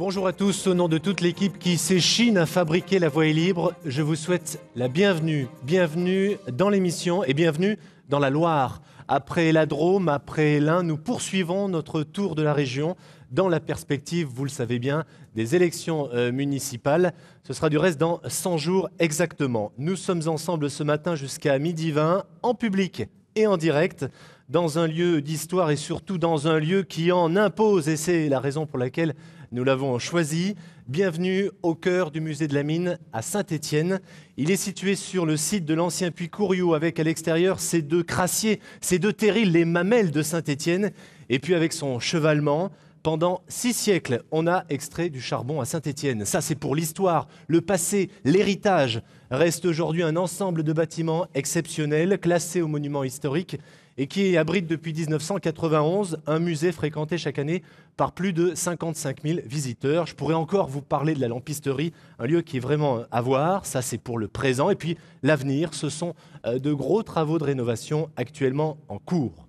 Bonjour à tous, au nom de toute l'équipe qui s'échine à fabriquer la voie est libre, je vous souhaite la bienvenue. Bienvenue dans l'émission et bienvenue dans la Loire. Après la Drôme, après l'Ain, nous poursuivons notre tour de la région dans la perspective, vous le savez bien, des élections municipales. Ce sera du reste dans 100 jours exactement. Nous sommes ensemble ce matin jusqu'à 12h20 en public et en direct dans un lieu d'histoire et surtout dans un lieu qui en impose et c'est la raison pour laquelle nous l'avons choisi. Bienvenue au cœur du musée de la Mine à Saint-Étienne. Il est situé sur le site de l'ancien puits Courriot avec à l'extérieur ces deux crassiers, ces deux terrils, les mamelles de Saint-Étienne. Et puis avec son chevalement, pendant 6 siècles, on a extrait du charbon à Saint-Étienne. Ça, c'est pour l'histoire, le passé, l'héritage. Reste aujourd'hui un ensemble de bâtiments exceptionnels, classés au monument historique et qui abrite depuis 1991 un musée fréquenté chaque année par plus de 55 000 visiteurs. Je pourrais encore vous parler de la lampisterie, un lieu qui est vraiment à voir. Ça, c'est pour le présent. Et puis l'avenir, ce sont de gros travaux de rénovation actuellement en cours.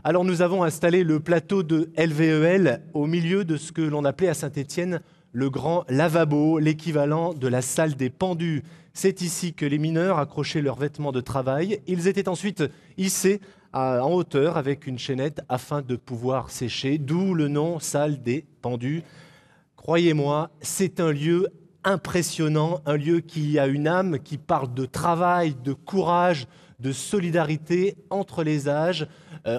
Alors nous avons installé le plateau de LVEL au milieu de ce que l'on appelait à Saint-Étienne le grand lavabo, l'équivalent de la salle des pendus. C'est ici que les mineurs accrochaient leurs vêtements de travail. Ils étaient ensuite hissés en hauteur avec une chaînette afin de pouvoir sécher, d'où le nom salle des pendus. Croyez-moi, c'est un lieu impressionnant, un lieu qui a une âme, qui parle de travail, de courage, de solidarité entre les âges,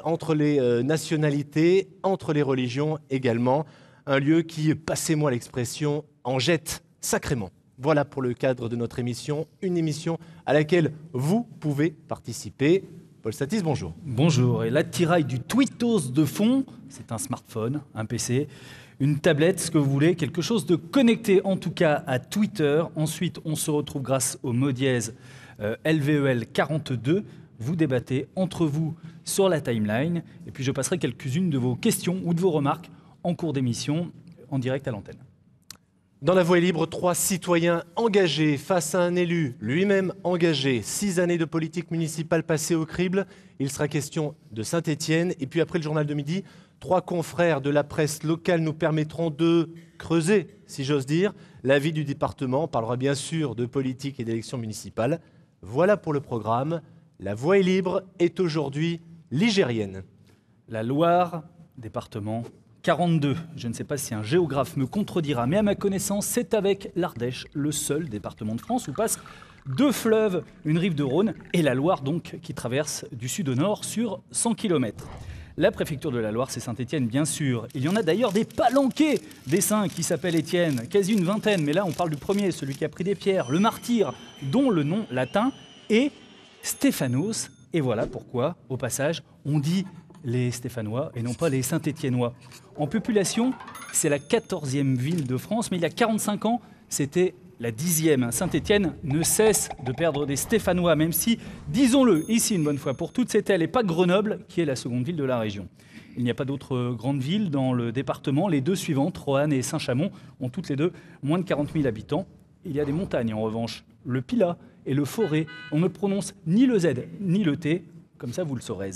entre les nationalités, entre les religions également. Un lieu qui, passez-moi l'expression, en jette sacrément. Voilà pour le cadre de notre émission, une émission à laquelle vous pouvez participer. Paul Satis, bonjour. Bonjour. Et l'attirail du Tweetos de fond, c'est un smartphone, un PC, une tablette, ce que vous voulez, quelque chose de connecté en tout cas à Twitter. Ensuite, on se retrouve grâce au mot dièse LVEL 42. Vous débattez entre vous sur la timeline. Et puis, je passerai quelques-unes de vos questions ou de vos remarques en cours d'émission, en direct à l'antenne. Dans la voie est libre, 3 citoyens engagés face à un élu lui-même engagé. 6 années de politique municipale passées au crible. Il sera question de Saint-Étienne. Et puis après le journal de midi, 3 confrères de la presse locale nous permettront de creuser, si j'ose dire, la vie du département. On parlera bien sûr de politique et d'élections municipales. Voilà pour le programme. La voie est libre est aujourd'hui ligérienne. La Loire, département 42. Je ne sais pas si un géographe me contredira, mais à ma connaissance, c'est avec l'Ardèche, le seul département de France où passent 2 fleuves, une rive de Rhône et la Loire, donc, qui traverse du sud au nord sur 100 km. La préfecture de la Loire, c'est Saint-Étienne, bien sûr. Il y en a d'ailleurs des palanqués des saints qui s'appellent Étienne, quasi une vingtaine, mais là on parle du premier, celui qui a pris des pierres, le martyr, dont le nom latin est Stéphanos. Et voilà pourquoi, au passage, on dit les Stéphanois et non pas les Saint-Étiennois. En population, c'est la 14e ville de France, mais il y a 45 ans, c'était la 10e. Saint-Étienne ne cesse de perdre des Stéphanois, même si, disons-le ici une bonne fois pour toutes, c'est elle et pas Grenoble qui est la seconde ville de la région. Il n'y a pas d'autres grandes villes dans le département. Les 2 suivantes, Roanne et Saint-Chamond, ont toutes les 2 moins de 40 000 habitants. Il y a des montagnes en revanche, le Pilat et le Forêt. On ne prononce ni le Z ni le T, comme ça vous le saurez.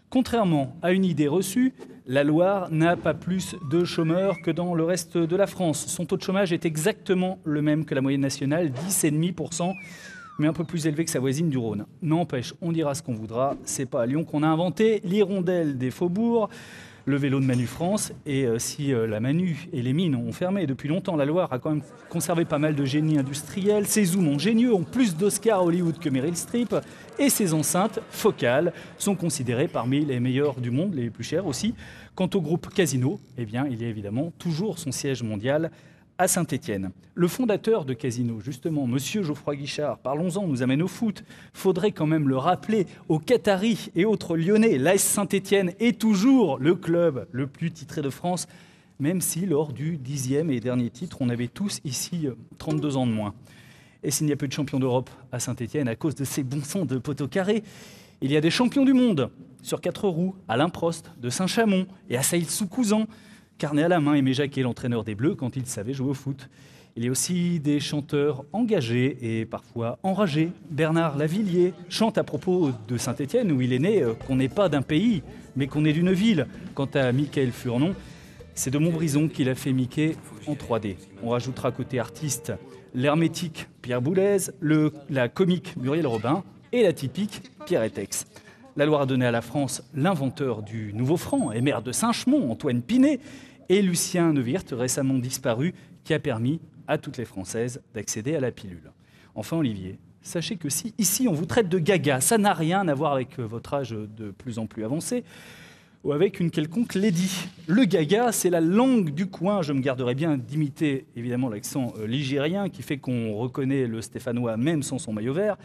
Contrairement à une idée reçue, la Loire n'a pas plus de chômeurs que dans le reste de la France. Son taux de chômage est exactement le même que la moyenne nationale, 10,5%, mais un peu plus élevé que sa voisine du Rhône. N'empêche, on dira ce qu'on voudra, c'est pas à Lyon qu'on a inventé l'hirondelle des faubourgs, le vélo de Manu France, et si la Manu et les mines ont fermé depuis longtemps, la Loire a quand même conservé pas mal de génie industriel. Ses zooms ingénieux ont plus d'Oscars Hollywood que Meryl Streep, et ses enceintes focales sont considérées parmi les meilleures du monde, les plus chères aussi. Quant au groupe Casino, eh bien, il y a évidemment toujours son siège mondial à Saint-Étienne. Le fondateur de Casino, justement, Monsieur Geoffroy Guichard, parlons-en, nous amène au foot. Faudrait quand même le rappeler aux Qataris et autres Lyonnais, l'AS Saint-Étienne est toujours le club le plus titré de France, même si lors du 10e et dernier titre, on avait tous ici 32 ans de moins. Et s'il n'y a plus de champions d'Europe à Saint-Étienne à cause de ces bons sons de poteau carré, il y a des champions du monde sur 4 roues, Alain Prost de Saint-Chamond et Assaïl Soukouzan, carnet à la main, Aimé Jacquet, l'entraîneur des Bleus, quand il savait jouer au foot. Il y a aussi des chanteurs engagés et parfois enragés. Bernard Lavillier chante à propos de Saint-Étienne, où il est né, qu'on n'est pas d'un pays, mais qu'on est d'une ville. Quant à Michael Furnon, C'est de Montbrison qui l'a fait Mickey en 3D. On rajoutera côté artiste l'hermétique Pierre Boulez, la comique Muriel Robin et la typique Pierre Etex. La Loire a donné à la France l'inventeur du nouveau franc et maire de Saint-Chamond, Antoine Pinet, et Lucien Neuwirth, récemment disparu, qui a permis à toutes les Françaises d'accéder à la pilule. Enfin, Olivier, sachez que si ici on vous traite de gaga, ça n'a rien à voir avec votre âge de plus en plus avancé ou avec une quelconque lady. Le gaga, c'est la langue du coin. Je me garderai bien d'imiter évidemment l'accent ligérien qui fait qu'on reconnaît le stéphanois même sans son maillot vert.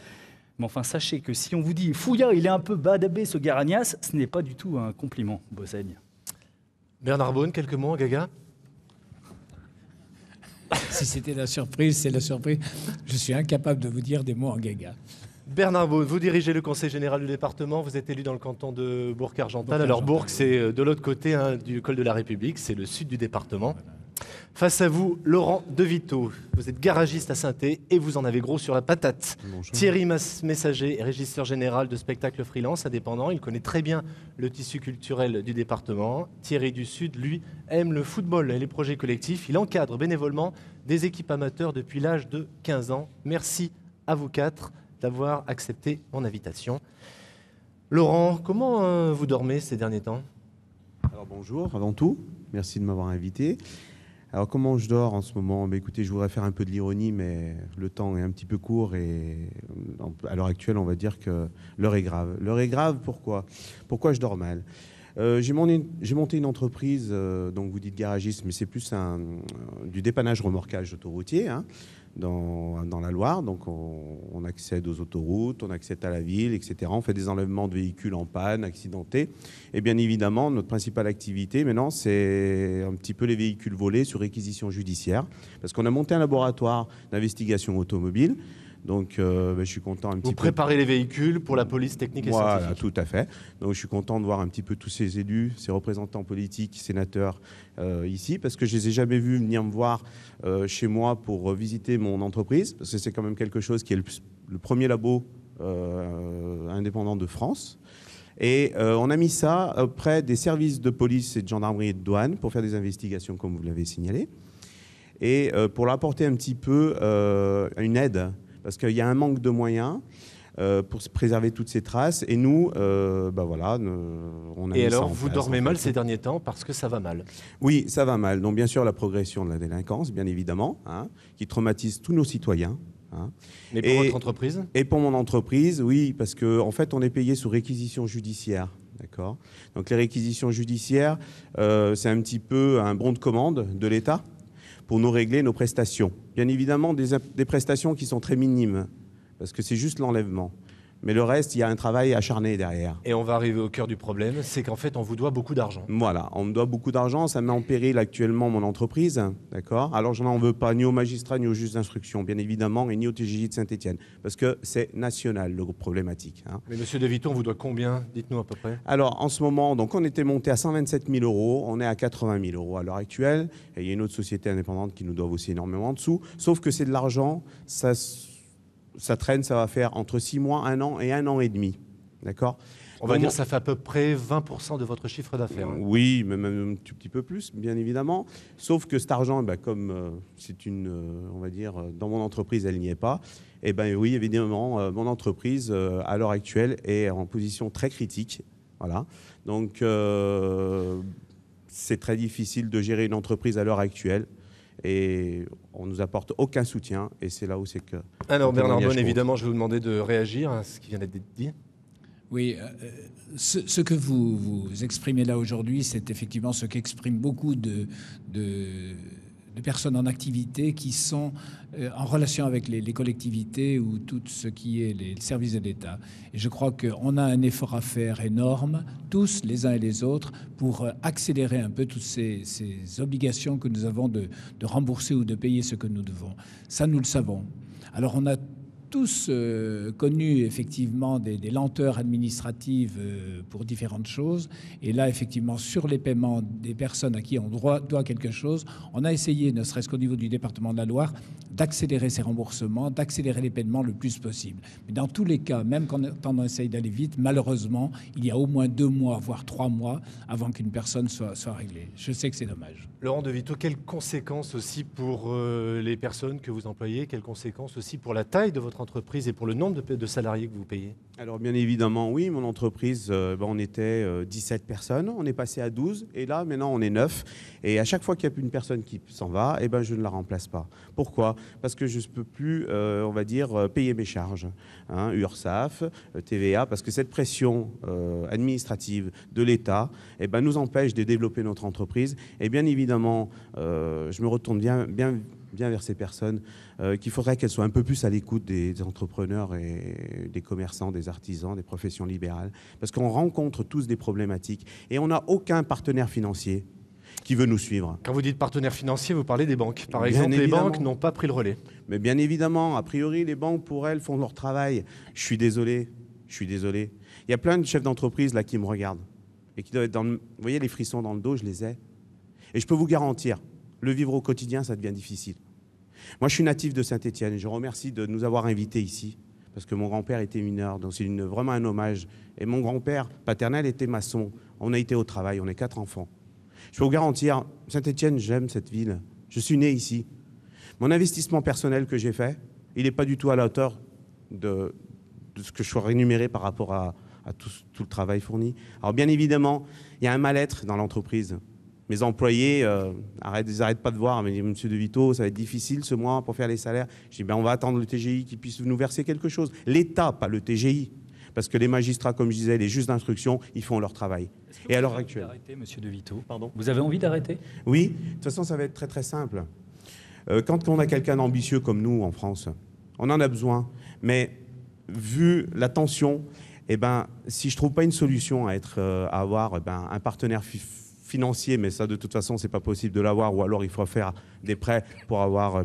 Mais enfin, sachez que si on vous dit « Fouilla, il est un peu badabé ce Garagnas », ce n'est pas du tout un compliment, Bossaigne. Bernard Beaune, quelques mots en gaga? Si c'était la surprise, c'est la surprise. Je suis incapable de vous dire des mots en gaga. Bernard Beaune, vous dirigez le conseil général du département, vous êtes élu dans le canton de Bourg-Argental. Alors Bourg, c'est de l'autre côté du col de la République, c'est le sud du département. Voilà. Face à vous, Laurent De Vito, vous êtes garagiste à Saint-Thé et vous en avez gros sur la patate. Bonjour. Thierry Messager est régisseur général de spectacle freelance indépendant. Il connaît très bien le tissu culturel du département. Thierry du Sud, lui, aime le football et les projets collectifs. Il encadre bénévolement des équipes amateurs depuis l'âge de 15 ans. Merci à vous quatre d'avoir accepté mon invitation. Laurent, comment vous dormez ces derniers temps? Alors bonjour, avant tout, merci de m'avoir invité. Alors comment je dors en ce moment? Écoutez, je voudrais faire un peu de l'ironie, mais le temps est un petit peu court et à l'heure actuelle, on va dire que l'heure est grave. L'heure est grave, pourquoi? Pourquoi je dors mal? J'ai monté une entreprise, donc vous dites garagiste, mais c'est plus du dépannage remorquage autoroutier, hein, dans la Loire. Donc on accède aux autoroutes, on accède à la ville, etc. On fait des enlèvements de véhicules en panne, accidentés. Et bien évidemment, notre principale activité maintenant, c'est un petit peu les véhicules volés sur réquisition judiciaire. Parce qu'on a monté un laboratoire d'investigation automobile. Donc, je suis content un petit peu. Vous préparez les véhicules pour la police technique et scientifique. Voilà, tout à fait. Donc, je suis content de voir un petit peu tous ces élus, ces représentants politiques, sénateurs ici, parce que je les ai jamais vus venir me voir chez moi pour visiter mon entreprise, parce que c'est quand même quelque chose qui est le premier labo indépendant de France. Et on a mis ça auprès des services de police et de gendarmerie et de douane pour faire des investigations, comme vous l'avez signalé, et pour leur apporter un petit peu une aide. Parce qu'il y a un manque de moyens pour préserver toutes ces traces. Et nous, voilà, on a mis ça en place. Et alors, vous dormez mal ces derniers temps parce que ça va mal? Oui, ça va mal. Donc, bien sûr, la progression de la délinquance, bien évidemment, hein, qui traumatise tous nos citoyens. Hein. Mais pour votre entreprise? Et pour mon entreprise, oui, parce qu'en fait, on est payé sous réquisition judiciaire. D'accord. Donc, les réquisitions judiciaires, c'est un petit peu un bon de commande de l'État pour nous régler nos prestations. Bien évidemment, des prestations qui sont très minimes, parce que c'est juste l'enlèvement. Mais le reste, il y a un travail acharné derrière. Et on va arriver au cœur du problème, c'est qu'en fait, on vous doit beaucoup d'argent. Voilà, on me doit beaucoup d'argent, ça met en péril actuellement mon entreprise, d'accord. Alors, je n'en veux pas ni aux magistrats, ni aux juges d'instruction, bien évidemment, et ni au TGJ de Saint-Étienne, parce que c'est national, le problématique. Hein. Mais Monsieur De Vito, on vous doit combien? Dites-nous à peu près. Alors, en ce moment, donc, on était monté à 127 000 €, on est à 80 000 € à l'heure actuelle, et il y a une autre société indépendante qui nous doit aussi énormément en dessous, sauf que c'est de l'argent, ça traîne, ça va faire entre 6 mois, 1 an et 1 an et demi. D'accord? On va dire que ça fait à peu près 20% de votre chiffre d'affaires. Oui, mais même un tout petit peu plus, bien évidemment. Sauf que cet argent, comme c'est on va dire, dans mon entreprise, elle n'y est pas. Et oui, évidemment, mon entreprise, à l'heure actuelle, est en position très critique. Voilà. Donc, c'est très difficile de gérer une entreprise à l'heure actuelle. Et on ne nous apporte aucun soutien. Et c'est là où c'est que... Alors, Bernard Beaune, évidemment, je vais vous demander de réagir à ce qui vient d'être dit. Oui, ce que vous exprimez là aujourd'hui, c'est effectivement ce qu'expriment beaucoup de personnes en activité qui sont en relation avec les collectivités ou tout ce qui est les services de l'État. Et je crois qu'on a un effort à faire énorme, tous, les uns et les autres, pour accélérer un peu toutes ces obligations que nous avons de rembourser ou de payer ce que nous devons. Ça, nous le savons. Alors, on a tous connu effectivement des lenteurs administratives pour différentes choses. Et là, effectivement, sur les paiements des personnes à qui on doit quelque chose, on a essayé, ne serait-ce qu'au niveau du département de la Loire, d'accélérer ces remboursements, d'accélérer les paiements le plus possible. Mais dans tous les cas, même quand on essaye d'aller vite, malheureusement, il y a au moins 2 mois, voire 3 mois, avant qu'une personne soit réglée. Je sais que c'est dommage. Laurent De Vito, quelles conséquences aussi pour les personnes que vous employez, quelles conséquences aussi pour la taille de votre entreprise et pour le nombre de salariés que vous payez? Alors bien évidemment, oui, mon entreprise, on était 17 personnes, on est passé à 12 et là maintenant on est 9. Et à chaque fois qu'il y a une personne qui s'en va, je ne la remplace pas. Pourquoi? Parce que je ne peux plus, on va dire, payer mes charges, URSSAF, TVA, parce que cette pression administrative de l'État nous empêche de développer notre entreprise. Et bien évidemment, je me retourne bien vers ces personnes, qu'il faudrait qu'elles soient un peu plus à l'écoute des entrepreneurs et des commerçants, des artisans, des professions libérales, parce qu'on rencontre tous des problématiques et on n'a aucun partenaire financier qui veut nous suivre. Quand vous dites partenaire financier, vous parlez des banques. Par exemple, les banques n'ont pas pris le relais. Mais bien évidemment, a priori, les banques, pour elles, font leur travail. Je suis désolé. Il y a plein de chefs d'entreprise là qui me regardent et qui doivent être vous voyez les frissons dans le dos, je les ai. Et je peux vous garantir, le vivre au quotidien, ça devient difficile. Moi, je suis natif de Saint-Étienne. Je remercie de nous avoir invités ici, parce que mon grand-père était mineur, donc c'est vraiment un hommage. Et mon grand-père paternel était maçon. On a été au travail, on est 4 enfants. Je peux vous garantir, Saint-Étienne, j'aime cette ville. Je suis né ici. Mon investissement personnel que j'ai fait, il n'est pas du tout à la hauteur de ce que je suis rémunéré par rapport à tout le travail fourni. Alors bien évidemment, il y a un mal-être dans l'entreprise. Mes employés ils n'arrêtent pas de voir, mais monsieur De Vito, ça va être difficile ce mois pour faire les salaires. Je dis, on va attendre le TGI qui puisse nous verser quelque chose. L'État, pas le TGI. Parce que les magistrats, comme je disais, les juges d'instruction, ils font leur travail. Et à l'heure actuelle. Vous avez envie d'arrêter, monsieur De Vito? Pardon? Vous avez envie d'arrêter? Oui, de toute façon, ça va être très très simple. Quand on a quelqu'un d'ambitieux comme nous en France, on en a besoin. Mais vu la tension, si je ne trouve pas une solution à avoir un partenaire financier, mais ça de toute façon c'est pas possible de l'avoir, ou alors il faut faire des prêts pour avoir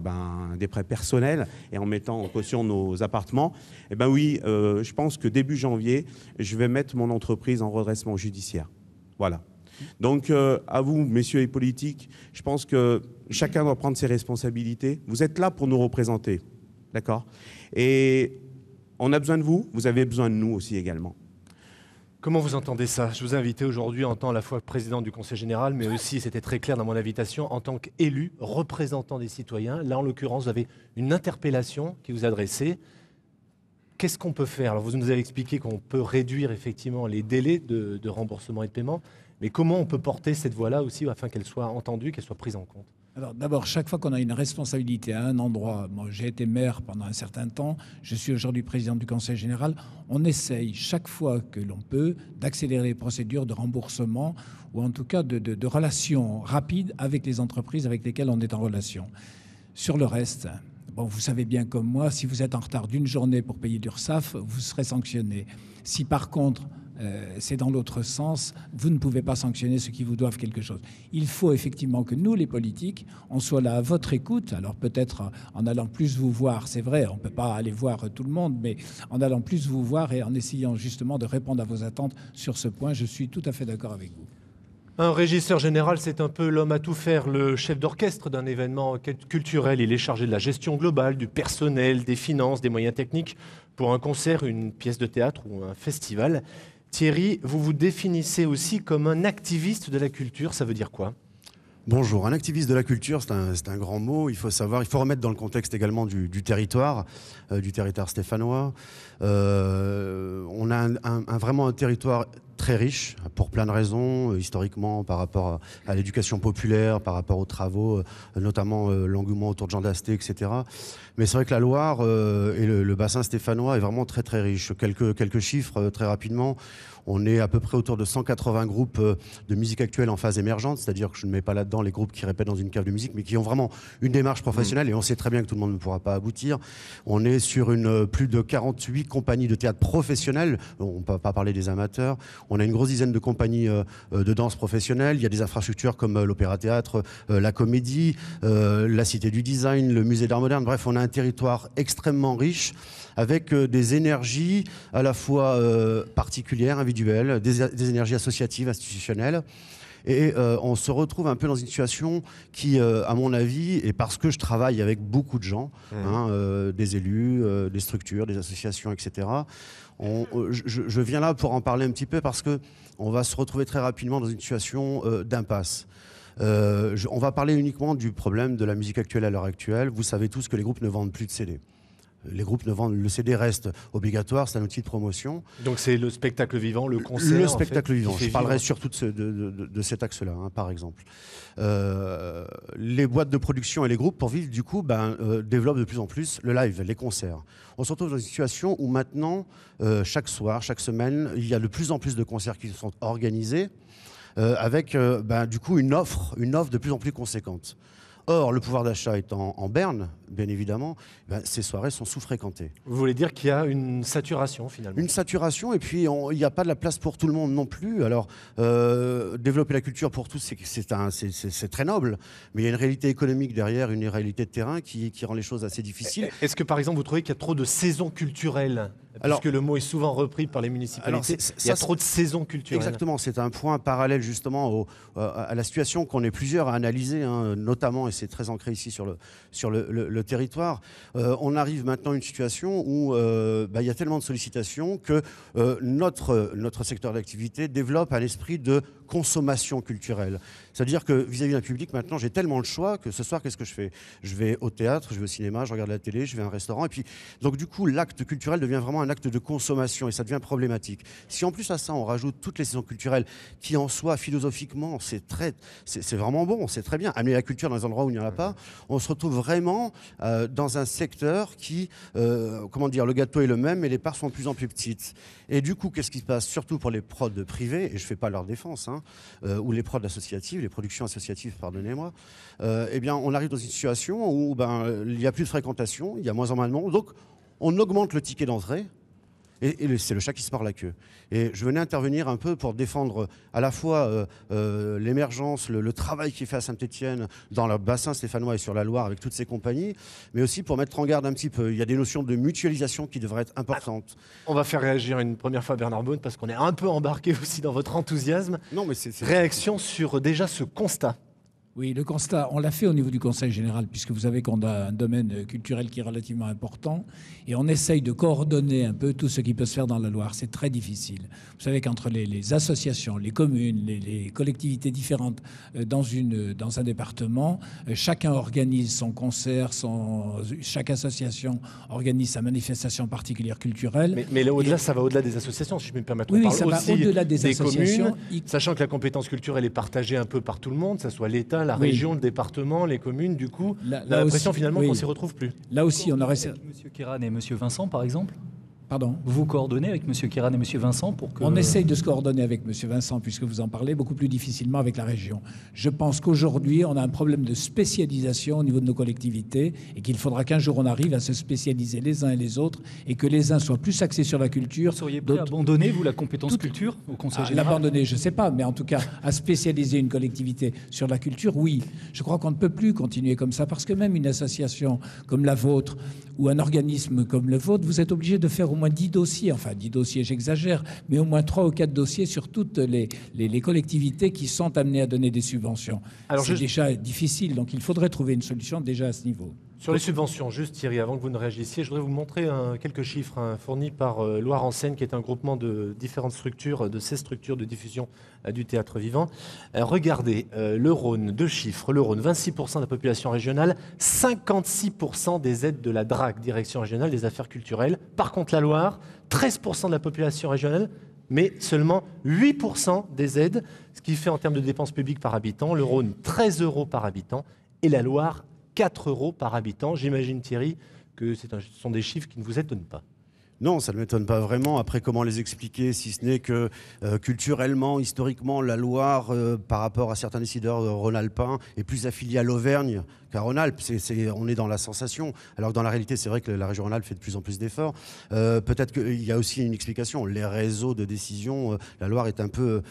des prêts personnels et en mettant en caution nos appartements, oui, je pense que début janvier, je vais mettre mon entreprise en redressement judiciaire. Voilà. Donc à vous, messieurs les politiques, je pense que chacun doit prendre ses responsabilités. Vous êtes là pour nous représenter, d'accord? Et on a besoin de vous, vous avez besoin de nous aussi également. Comment vous entendez ça? Je vous ai invité aujourd'hui en tant à la fois président du Conseil général, mais aussi, c'était très clair dans mon invitation, en tant qu'élu, représentant des citoyens. Là, en l'occurrence, vous avez une interpellation qui vous est adressée. Qu'est-ce qu'on peut faire? Alors, vous nous avez expliqué qu'on peut réduire effectivement les délais de remboursement et de paiement, mais comment on peut porter cette voix-là aussi afin qu'elle soit entendue, qu'elle soit prise en compte? Alors d'abord, chaque fois qu'on a une responsabilité à un endroit, moi j'ai été maire pendant un certain temps, je suis aujourd'hui président du Conseil général, on essaye chaque fois que l'on peut d'accélérer les procédures de remboursement ou en tout cas de relations rapides avec les entreprises avec lesquelles on est en relation. Sur le reste, vous savez bien comme moi, si vous êtes en retard d'une journée pour payer l'URSSAF, vous serez sanctionné. Si par contre c'est dans l'autre sens, vous ne pouvez pas sanctionner ceux qui vous doivent quelque chose. Il faut effectivement que nous, les politiques, on soit là à votre écoute, alors peut-être en allant plus vous voir, c'est vrai, on ne peut pas aller voir tout le monde, mais en allant plus vous voir et en essayant justement de répondre à vos attentes sur ce point, je suis tout à fait d'accord avec vous. Un régisseur général, c'est un peu l'homme à tout faire, le chef d'orchestre d'un événement culturel. Il est chargé de la gestion globale, du personnel, des finances, des moyens techniques pour un concert, une pièce de théâtre ou un festival. Thierry, vous vous définissez aussi comme un activiste de la culture, ça veut dire quoi? Bonjour, un activiste de la culture, c'est un grand mot, il faut remettre dans le contexte également du territoire stéphanois. On a vraiment un territoire très riche, pour plein de raisons, historiquement, par rapport à l'éducation populaire, par rapport aux travaux, notamment l'engouement autour de Jean d'Asté, etc. Mais c'est vrai que la Loire et le bassin stéphanois est vraiment très très riche. Quelques chiffres très rapidement. On est à peu près autour de 180 groupes de musique actuelle en phase émergente, c'est-à-dire que je ne mets pas là-dedans les groupes qui répètent dans une cave de musique, mais qui ont vraiment une démarche professionnelle, et on sait très bien que tout le monde ne pourra pas aboutir. On est sur plus de 48 compagnies de théâtre professionnelles, on ne peut pas parler des amateurs. On On a une grosse dizaine de compagnies de danse professionnelles. Il y a des infrastructures comme l'Opéra-Théâtre, la Comédie, la Cité du Design, le Musée d'Art Moderne. Bref, on a un territoire extrêmement riche avec des énergies à la fois particulières, individuelles, des énergies associatives, institutionnelles. Et on se retrouve un peu dans une situation qui, à mon avis, et parce que je travaille avec beaucoup de gens, des élus, des structures, des associations, etc., je viens là pour en parler un petit peu parce qu'on va se retrouver très rapidement dans une situation d'impasse. On va parler uniquement du problème de la musique actuelle à l'heure actuelle. Vous savez tous que les groupes ne vendent plus de CD. Les groupes ne vendent, le CD reste obligatoire, c'est un outil de promotion. Donc c'est le spectacle vivant, le concert. Le spectacle vivant. Je parlerai vivre. surtout de cet axe-là, par exemple. Les boîtes de production et les groupes, pour vivre, du coup, développent de plus en plus le live, les concerts. On se retrouve dans une situation où maintenant, chaque soir, chaque semaine, il y a de plus en plus de concerts qui sont organisés avec, du coup, une offre de plus en plus conséquente. Or, le pouvoir d'achat étant en berne, bien évidemment, ces soirées sont sous-fréquentées. Vous voulez dire qu'il y a une saturation finalement? Une saturation, et puis il n'y a pas de la place pour tout le monde non plus. Alors, développer la culture pour tous, c'est très noble, mais il y a une réalité économique derrière, une réalité de terrain qui rend les choses assez difficiles. Est-ce que par exemple vous trouvez qu'il y a trop de saisons culturelles? Puisque le mot est souvent repris par les municipalités, il y a trop de saisons culturelles. Exactement, c'est un point parallèle justement à la situation qu'on est plusieurs à analyser, notamment, et c'est très ancré ici sur le territoire. On arrive maintenant à une situation où il y a tellement de sollicitations que notre secteur d'activité développe un esprit de consommation culturelle. C'est-à-dire que vis-à-vis d'un public, maintenant, j'ai tellement le choix que ce soir, qu'est-ce que je fais? Je vais au théâtre, je vais au cinéma, je regarde la télé, je vais à un restaurant. Et puis, donc du coup, l'acte culturel devient vraiment un acte de consommation et ça devient problématique. Si en plus à ça, on rajoute toutes les saisons culturelles qui, en soi, philosophiquement, c'est vraiment bon, c'est très bien. Amener la culture dans les endroits où il n'y en a pas, on se retrouve vraiment dans un secteur qui, le gâteau est le même, mais les parts sont de plus en plus petites. Et du coup, qu'est-ce qui se passe? Surtout pour les prods privés, et je ne fais pas leur défense, ou les prods associatives, les productions associatives, pardonnez-moi, on arrive dans une situation où il n'y a plus de fréquentation, il y a moins en moins de monde, donc on augmente le ticket d'entrée, et c'est le chat qui se mord la queue. Et je venais intervenir un peu pour défendre à la fois l'émergence, le travail qui est fait à Saint-Étienne, dans le bassin stéphanois et sur la Loire avec toutes ces compagnies, mais aussi pour mettre en garde un petit peu. Il y a des notions de mutualisation qui devraient être importantes. On va faire réagir une première fois Bernard Bonne, parce qu'on est un peu embarqué aussi dans votre enthousiasme. Non, mais Réaction sur déjà ce constat. Oui, le constat, on l'a fait au niveau du Conseil général, puisque vous savez qu'on a un domaine culturel qui est relativement important, et on essaye de coordonner un peu tout ce qui peut se faire dans la Loire. C'est très difficile. Vous savez qu'entre les associations, les communes, les collectivités différentes dans un département, chacun organise son concert, chaque association organise sa manifestation particulière culturelle. Mais là, au-delà, ça va au-delà des associations, si je me permets. Oui, on ça parle va aussi au-delà des associations, communes, sachant que la compétence culturelle est partagée un peu par tout le monde, que ce soit l'État, la région, le département, les communes, du coup, on a l'impression finalement qu'on ne s'y retrouve plus. Là aussi, on aurait... Avec M. Kéran et M. Vincent, par exemple? Pardon? Vous vous coordonnez avec M. Kéran et M. Vincent pour que... On essaye de se coordonner avec M. Vincent, puisque vous en parlez, beaucoup plus difficilement avec la région. Je pense qu'aujourd'hui, on a un problème de spécialisation au niveau de nos collectivités et qu'il faudra qu'un jour on arrive à se spécialiser les uns et les autres et que les uns soient plus axés sur la culture. Vous seriez prêt à abandonner, vous, la compétence culture au Conseil général? L'abandonner, je ne sais pas, mais en tout cas, à spécialiser une collectivité sur la culture, oui. Je crois qu'on ne peut plus continuer comme ça, parce que même une association comme la vôtre ou un organisme comme le vôtre, vous êtes obligé de faire au moins 10 dossiers, enfin 10 dossiers, j'exagère, mais au moins 3 ou 4 dossiers sur toutes les collectivités qui sont amenées à donner des subventions. C'est déjà difficile, donc il faudrait trouver une solution déjà à ce niveau. Sur les subventions, juste Thierry, avant que vous ne réagissiez, je voudrais vous montrer quelques chiffres fournis par Loire en Seine, qui est un groupement de différentes structures, de 16 structures de diffusion du théâtre vivant. Regardez, le Rhône, 2 chiffres. Le Rhône, 26% de la population régionale, 56% des aides de la DRAC, Direction régionale des affaires culturelles. Par contre, la Loire, 13% de la population régionale, mais seulement 8% des aides, ce qui fait en termes de dépenses publiques par habitant, le Rhône, 13 € par habitant, et la Loire, 4 € par habitant. J'imagine, Thierry, que ce sont des chiffres qui ne vous étonnent pas. Non, ça ne m'étonne pas vraiment. Après, comment les expliquer, si ce n'est que culturellement, historiquement, la Loire, par rapport à certains décideurs rhône-alpins, est plus affiliée à l'Auvergne qu'à Rhône-Alpes. On est dans la sensation. Alors que dans la réalité, c'est vrai que la région Rhône-Alpes fait de plus en plus d'efforts. Peut-être qu'il y a aussi une explication. Les réseaux de décision, la Loire est un peu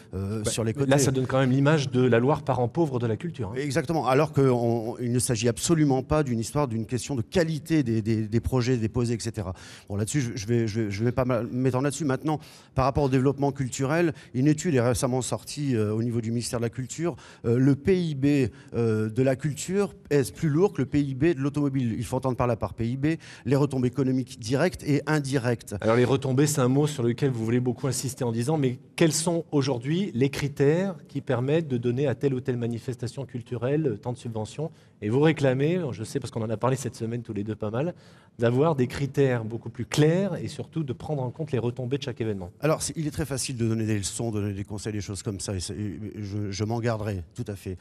sur les côtés. Là, ça donne quand même l'image de la Loire parent pauvre de la culture. Hein. Exactement. Alors qu'il ne s'agit absolument pas d'une histoire, d'une question de qualité des projets déposés, etc. Bon, là-dessus, je vais pas m'étendre là-dessus. Maintenant, par rapport au développement culturel, une étude est récemment sortie au niveau du ministère de la Culture. Le PIB de la culture est plus lourd que le PIB de l'automobile. Il faut entendre par là par PIB les retombées économiques directes et indirectes. Alors les retombées, c'est un mot sur lequel vous voulez beaucoup insister en disant, mais quels sont aujourd'hui les critères qui permettent de donner à telle ou telle manifestation culturelle tant de subventions? Et vous réclamez, je sais parce qu'on en a parlé cette semaine tous les deux pas mal, d'avoir des critères beaucoup plus clairs et surtout de prendre en compte les retombées de chaque événement. Alors, il est très facile de donner des leçons, de donner des conseils, des choses comme ça, et je m'en garderai, tout à fait.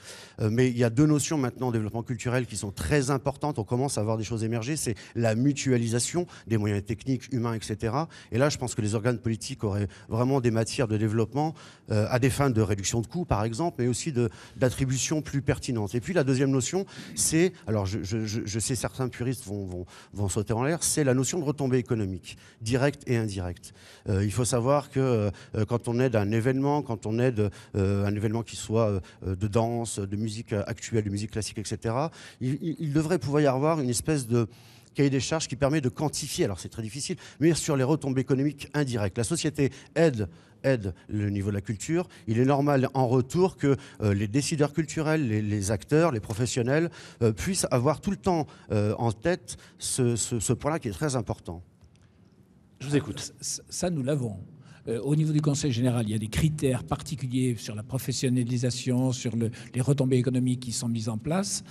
Mais il y a deux notions maintenant en développement culturel qui sont très importantes. On commence à voir des choses émerger, c'est la mutualisation des moyens techniques, humains, etc. Et là, je pense que les organes politiques auraient vraiment des matières de développement à des fins de réduction de coûts, par exemple, mais aussi d'attribution plus pertinente. Et puis, la deuxième notion, c'est, alors je sais certains puristes vont sauter en l'air, c'est la notion de retombée économique, directe et indirecte. Il faut savoir que quand on aide un événement, quand on aide un événement qui soit de danse, de musique actuelle, de musique classique, etc., il devrait pouvoir y avoir une espèce de cahier des charges qui permet de quantifier, alors c'est très difficile, mais sur les retombées économiques indirectes. La société aide le niveau de la culture, il est normal en retour que les décideurs culturels, les acteurs, les professionnels puissent avoir tout le temps en tête ce point-là qui est très important. Je vous écoute. Ça, nous l'avons. Au niveau du Conseil général, il y a des critères particuliers sur la professionnalisation, sur les retombées économiques qui sont mises en place.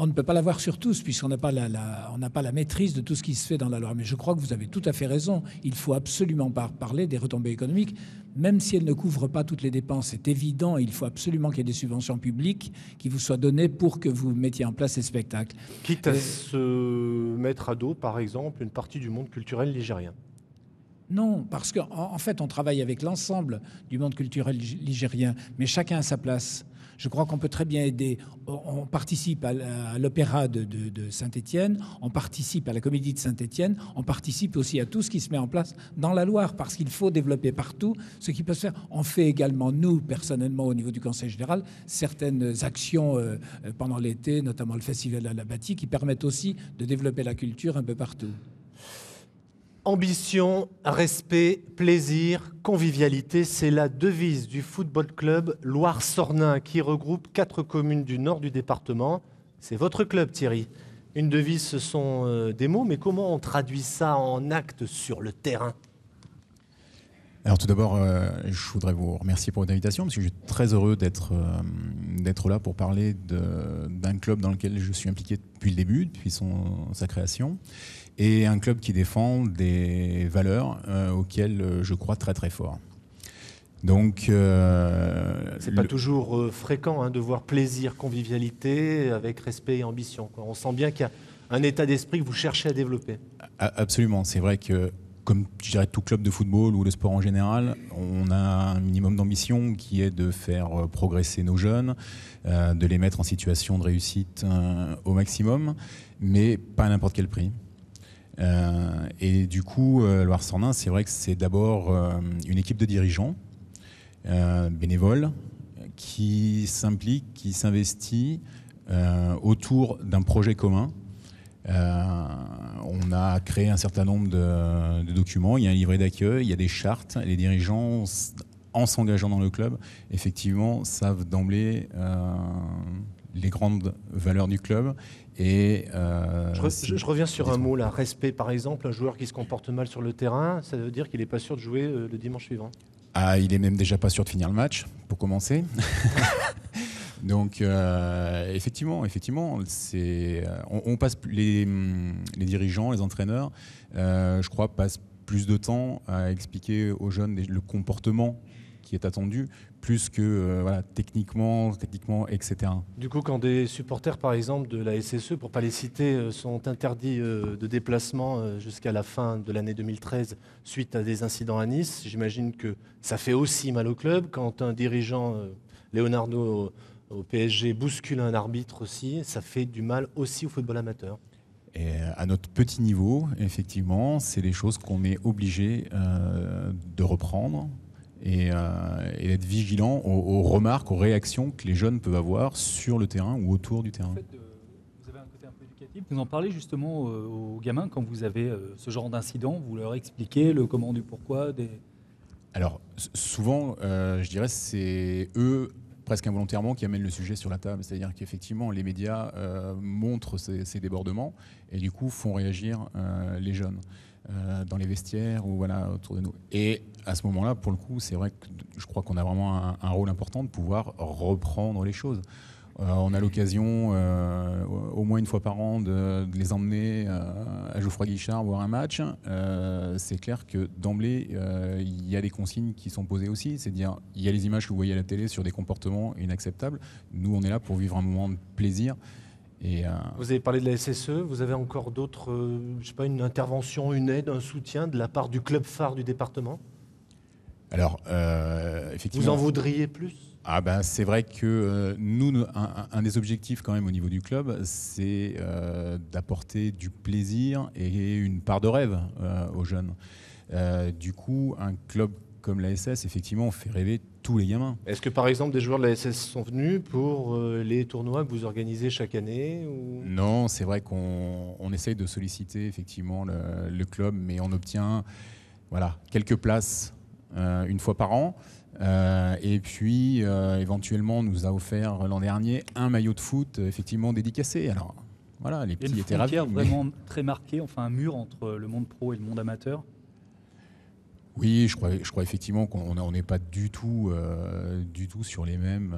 On ne peut pas l'avoir sur tous, puisqu'on n'a pas la maîtrise de tout ce qui se fait dans la Loire. Mais je crois que vous avez tout à fait raison. Il faut absolument parler des retombées économiques, même si elles ne couvrent pas toutes les dépenses. C'est évident, il faut absolument qu'il y ait des subventions publiques qui vous soient données pour que vous mettiez en place ces spectacles. Quitte à se mettre à dos, par exemple, une partie du monde culturel ligérien. Non, parce qu'en fait, on travaille avec l'ensemble du monde culturel ligérien, mais chacun à sa place. Je crois qu'on peut très bien aider. On participe à l'opéra de Saint-Étienne, on participe à la comédie de Saint-Étienne, on participe aussi à tout ce qui se met en place dans la Loire, parce qu'il faut développer partout ce qui peut se faire. On fait également, nous, personnellement, au niveau du Conseil général, certaines actions pendant l'été, notamment le Festival à la Bâtie, qui permettent aussi de développer la culture un peu partout. Ambition, respect, plaisir, convivialité, c'est la devise du football club Loire-Sornin qui regroupe 4 communes du nord du département. C'est votre club, Thierry. Une devise, ce sont des mots, mais comment on traduit ça en actes sur le terrain ? Alors tout d'abord, je voudrais vous remercier pour votre invitation, parce que je suis très heureux d'être là pour parler d'un club dans lequel je suis impliqué depuis le début, depuis sa création, et un club qui défend des valeurs auxquelles je crois très très fort. Donc, c'est pas toujours fréquent de voir plaisir, convivialité avec respect et ambition, quoi. On sent bien qu'il y a un état d'esprit que vous cherchez à développer. Absolument, c'est vrai que comme je dirais tout club de football ou de sport en général, on a un minimum d'ambition qui est de faire progresser nos jeunes, de les mettre en situation de réussite au maximum, mais pas à n'importe quel prix. Et du coup, Loire-Sornin, c'est vrai que c'est d'abord une équipe de dirigeants bénévoles qui s'impliquent, qui s'investit autour d'un projet commun. On a créé un certain nombre de documents, il y a un livret d'accueil, il y a des chartes. Les dirigeants, en s'engageant dans le club, effectivement, savent d'emblée les grandes valeurs du club. Et, je reviens sur un mot, là, respect. Par exemple, un joueur qui se comporte mal sur le terrain, ça veut dire qu'il n'est pas sûr de jouer le dimanche suivant. Ah, il est même déjà pas sûr de finir le match, pour commencer. Donc, effectivement, on passe les dirigeants, les entraîneurs, je crois, passent plus de temps à expliquer aux jeunes le comportement qui est attendu, plus que techniquement, etc. Du coup, quand des supporters, par exemple, de la SSE, pour ne pas les citer, sont interdits de déplacement jusqu'à la fin de l'année 2013 suite à des incidents à Nice, j'imagine que ça fait aussi mal au club quand un dirigeant, Leonardo au PSG bouscule un arbitre aussi, ça fait du mal aussi au football amateur. Et à notre petit niveau, effectivement, c'est des choses qu'on est obligé de reprendre et d'être vigilant aux remarques, aux réactions que les jeunes peuvent avoir sur le terrain ou autour du terrain. En fait, vous avez un côté un peu éducatif. Vous en parlez justement aux gamins quand vous avez ce genre d'incident, vous leur expliquez le comment du pourquoi Alors, souvent, je dirais, c'est eux, presque involontairement, qui amènent le sujet sur la table. C'est-à-dire qu'effectivement, les médias montrent ces débordements et du coup font réagir les jeunes dans les vestiaires ou voilà, autour de nous. Et à ce moment-là, pour le coup, c'est vrai que je crois qu'on a vraiment un rôle important de pouvoir reprendre les choses. On a l'occasion, au moins une fois par an, de les emmener à Geoffroy Guichard voir un match. C'est clair que d'emblée, il y a des consignes qui sont posées aussi. C'est-à-dire, il y a les images que vous voyez à la télé sur des comportements inacceptables. Nous, on est là pour vivre un moment de plaisir. Et, vous avez parlé de la SSE, vous avez encore d'autres, je sais pas, une intervention, une aide, un soutien de la part du club phare du département? Alors, effectivement... Vous en voudriez plus? Ah ben, c'est vrai que nous, un des objectifs quand même au niveau du club, c'est d'apporter du plaisir et une part de rêve aux jeunes. Du coup, un club comme la SS, effectivement, fait rêver tous les gamins. Est-ce que par exemple des joueurs de la SS sont venus pour les tournois que vous organisez chaque année ou... Non, c'est vrai qu'on essaye de solliciter effectivement le club, mais on obtient quelques places une fois par an. Et puis, éventuellement, on nous a offert l'an dernier un maillot de foot effectivement dédicacé. Alors, voilà, les petits étaient ravis. Il y a une frontière vraiment très marquée, enfin un mur entre le monde pro et le monde amateur. Oui, je crois effectivement qu'on n'est pas du tout sur les mêmes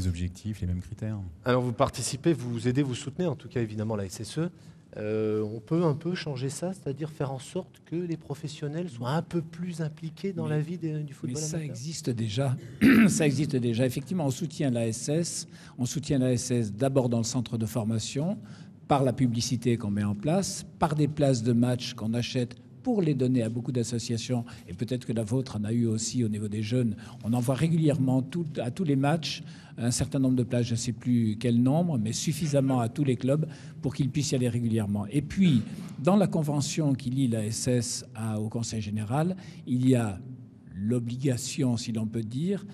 objectifs, les mêmes critères. Alors, vous participez, vous aidez, vous soutenez, en tout cas évidemment la SSE. On peut un peu changer ça, c'est-à-dire faire en sorte que les professionnels soient un peu plus impliqués dans la vie du football amateur. Mais ça existe déjà. Ça existe déjà. Effectivement, on soutient la SS. On soutient la SS d'abord dans le centre de formation, par la publicité qu'on met en place, par des places de match qu'on achète pour les donner à beaucoup d'associations, et peut-être que la vôtre en a eu aussi au niveau des jeunes. On envoie régulièrement à tous les matchs un certain nombre de places, je ne sais plus quel nombre, mais suffisamment à tous les clubs pour qu'ils puissent y aller régulièrement. Et puis, dans la convention qui lie la SS au Conseil général, il y a l'obligation, si l'on peut dire,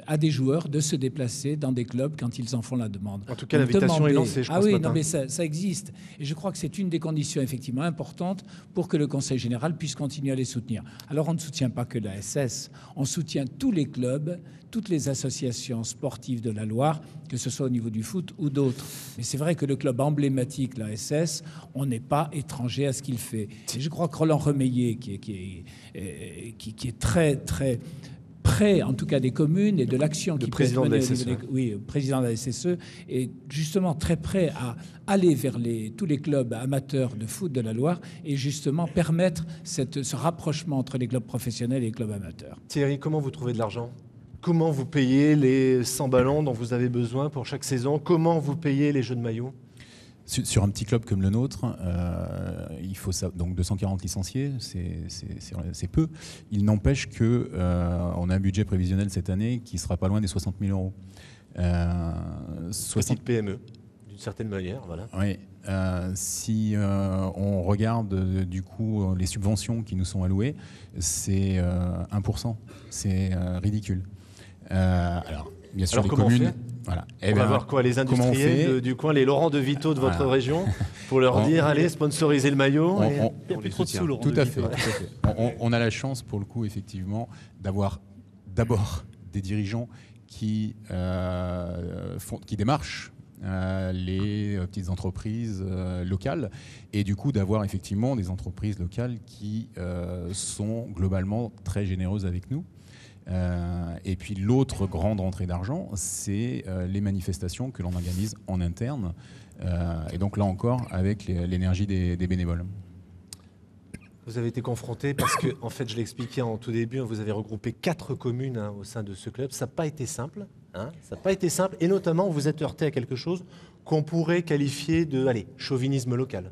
à des joueurs de se déplacer dans des clubs quand ils en font la demande. En tout cas, l'invitation est lancée, je crois. Ah oui, non, mais ça existe. Et je crois que c'est une des conditions effectivement importantes pour que le Conseil général puisse continuer à les soutenir. Alors, on ne soutient pas que la SS, on soutient tous les clubs, toutes les associations sportives de la Loire, que ce soit au niveau du foot ou d'autres. Mais c'est vrai que le club emblématique, la SS, on n'est pas étranger à ce qu'il fait. Et je crois que Roland Remeillet, qui est très, très près, en tout cas des communes et de l'action qui peut être menée au niveau des, président de la SSE, est justement très prêt à aller vers tous les clubs amateurs de foot de la Loire et justement permettre ce rapprochement entre les clubs professionnels et les clubs amateurs. Thierry, comment vous trouvez de l'argent ? Comment vous payez les 100 ballons dont vous avez besoin pour chaque saison ? Comment vous payez les jeux de maillot ? Sur un petit club comme le nôtre, il faut ça, donc 240 licenciés, c'est peu. Il n'empêche qu'on a un budget prévisionnel cette année qui sera pas loin des 60 000 €. Petite PME, d'une certaine manière, voilà. Oui. Si on regarde du coup les subventions qui nous sont allouées, c'est 1%. C'est ridicule. Alors, bien sûr, les communes. Voilà. On va voir quoi, les industriels du coin, les Laurent de Vito de votre région, pour leur dire allez, sponsoriser le maillot. Il n'y a plus trop de sous, Laurent. Tout à fait. On a la chance, pour le coup, effectivement, d'avoir d'abord des dirigeants qui démarchent les petites entreprises locales et du coup d'avoir effectivement des entreprises locales qui sont globalement très généreuses avec nous. Et puis l'autre grande rentrée d'argent, c'est les manifestations que l'on organise en interne. Et donc là encore, avec l'énergie des bénévoles. Vous avez été confronté parce que, en fait, je l'expliquais en tout début, vous avez regroupé 4 communes au sein de ce club. Ça n'a pas été simple. Ça n'a pas été simple. Et notamment, vous êtes heurté à quelque chose qu'on pourrait qualifier de chauvinisme local.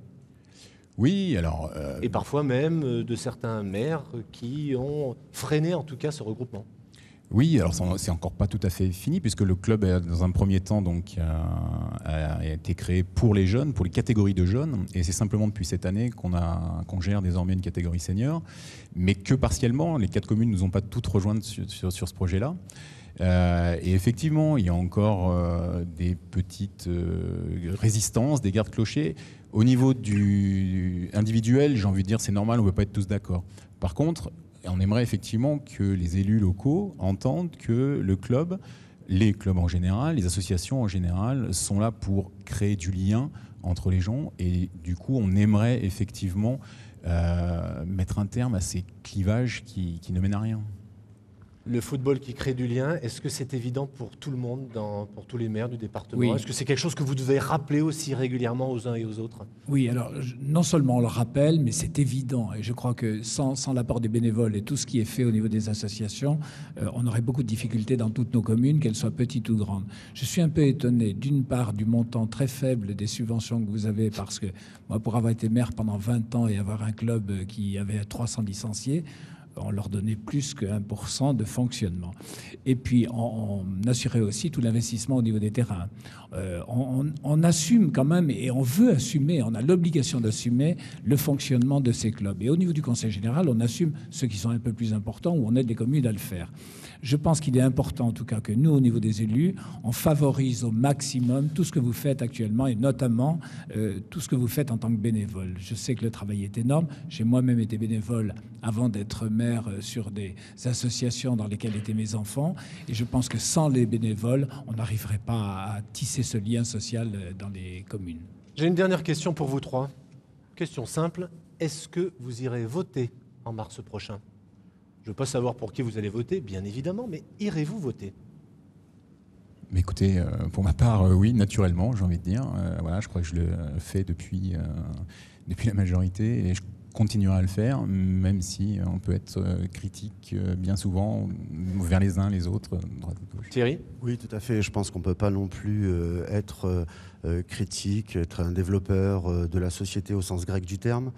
Oui, alors... Et parfois même de certains maires qui ont freiné en tout cas ce regroupement. Oui, alors c'est encore pas tout à fait fini puisque le club, dans un premier temps, donc, a été créé pour les jeunes, pour les catégories de jeunes, et c'est simplement depuis cette année qu'on gère désormais une catégorie senior, mais que partiellement. Les 4 communes ne nous ont pas toutes rejointes sur ce projet-là. Et effectivement, il y a encore des petites résistances, des gardes-clochers. Au niveau individuel, j'ai envie de dire, c'est normal, on ne peut pas être tous d'accord. Par contre, on aimerait effectivement que les élus locaux entendent que le club, les clubs en général, les associations en général, sont là pour créer du lien entre les gens. Et du coup, on aimerait effectivement mettre un terme à ces clivages qui ne mènent à rien. Le football qui crée du lien, est-ce que c'est évident pour tout le monde, pour tous les maires du département? Oui. Est-ce que c'est quelque chose que vous devez rappeler aussi régulièrement aux uns et aux autres? Oui, alors non seulement on le rappelle, mais c'est évident. Et je crois que sans l'apport des bénévoles et tout ce qui est fait au niveau des associations, on aurait beaucoup de difficultés dans toutes nos communes, qu'elles soient petites ou grandes. Je suis un peu étonné, d'une part, du montant très faible des subventions que vous avez, parce que moi, pour avoir été maire pendant 20 ans et avoir un club qui avait 300 licenciés, on leur donnait plus que 1% de fonctionnement. Et puis, on assurait aussi tout l'investissement au niveau des terrains. On assume quand même, et on veut assumer, on a l'obligation d'assumer le fonctionnement de ces clubs. Et au niveau du Conseil général, on assume ceux qui sont un peu plus importants, où on aide les communes à le faire. Je pense qu'il est important, en tout cas, que nous, au niveau des élus, on favorise au maximum tout ce que vous faites actuellement, et notamment tout ce que vous faites en tant que bénévole. Je sais que le travail est énorme. J'ai moi-même été bénévole avant d'être maire sur des associations dans lesquelles étaient mes enfants. Et je pense que sans les bénévoles, on n'arriverait pas à tisser ce lien social dans les communes. J'ai une dernière question pour vous trois. Question simple. Est-ce que vous irez voter en mars prochain? Je ne veux pas savoir pour qui vous allez voter, bien évidemment, mais irez-vous voter? Mais écoutez, pour ma part, oui, naturellement, j'ai envie de dire. Voilà, je crois que je le fais depuis la majorité et je continuerai à le faire, même si on peut être critique bien souvent vers les uns les autres, droite et gauche. Thierry? Oui, tout à fait. Je pense qu'on ne peut pas non plus être critique, être un développeur de la société au sens grec du terme,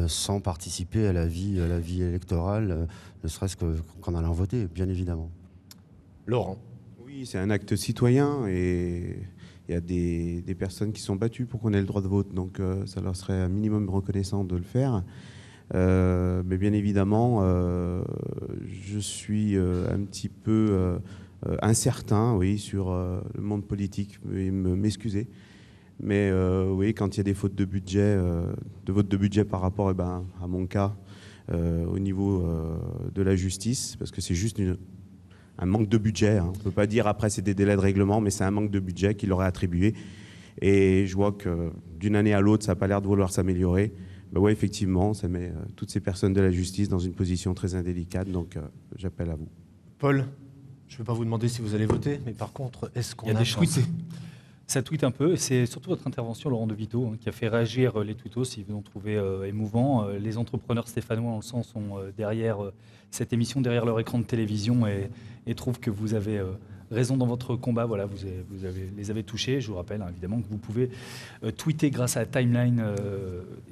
sans participer à la vie électorale, ne serait-ce qu'en allant voter, bien évidemment. Laurent? Oui, c'est un acte citoyen et il y a des personnes qui sont battues pour qu'on ait le droit de vote, donc ça leur serait un minimum reconnaissant de le faire. Mais bien évidemment, je suis un petit peu incertain, oui, sur le monde politique, veuillez m'excuser. Mais oui, quand il y a des fautes de budget, de vote de budget par rapport à mon cas, au niveau de la justice, parce que c'est juste un manque de budget. On ne peut pas dire après c'est des délais de règlement, mais c'est un manque de budget qu'il aurait attribué. Et je vois que d'une année à l'autre, ça n'a pas l'air de vouloir s'améliorer. Ben ouais, effectivement, ça met toutes ces personnes de la justice dans une position très indélicate, donc j'appelle à vous. Paul, je ne vais pas vous demander si vous allez voter, mais par contre, est-ce qu'on Il y a a des tweets. Ça tweet un peu, et c'est surtout votre intervention, Laurent De Vito, qui a fait réagir les tweetos, si vous en trouvez émouvants. Les entrepreneurs stéphanois, on le sent, sont derrière cette émission, derrière leur écran de télévision, et trouvent que vous avez raison dans votre combat. Voilà, vous les avez touchés. Je vous rappelle évidemment que vous pouvez tweeter grâce à la timeline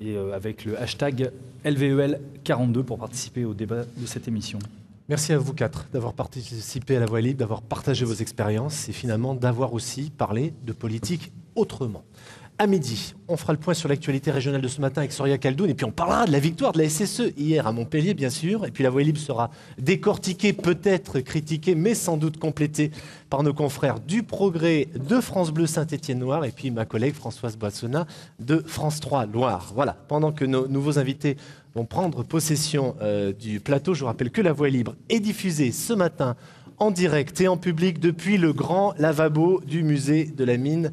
et avec le hashtag LVEL42 pour participer au débat de cette émission. Merci à vous quatre d'avoir participé à La Voix libre, d'avoir partagé vos expériences et finalement d'avoir aussi parlé de politique autrement. À midi, on fera le point sur l'actualité régionale de ce matin avec Soria Khaldoun et puis on parlera de la victoire de la SSE hier à Montpellier, bien sûr. Et puis La Voix libre sera décortiquée, peut-être critiquée, mais sans doute complétée par nos confrères du Progrès de France Bleu Saint-Étienne-Loire et puis ma collègue Françoise Boissonnat de France 3 Loire. Voilà, pendant que nos nouveaux invités vont prendre possession du plateau, je vous rappelle que La Voix libre est diffusée ce matin en direct et en public depuis le grand lavabo du musée de la mine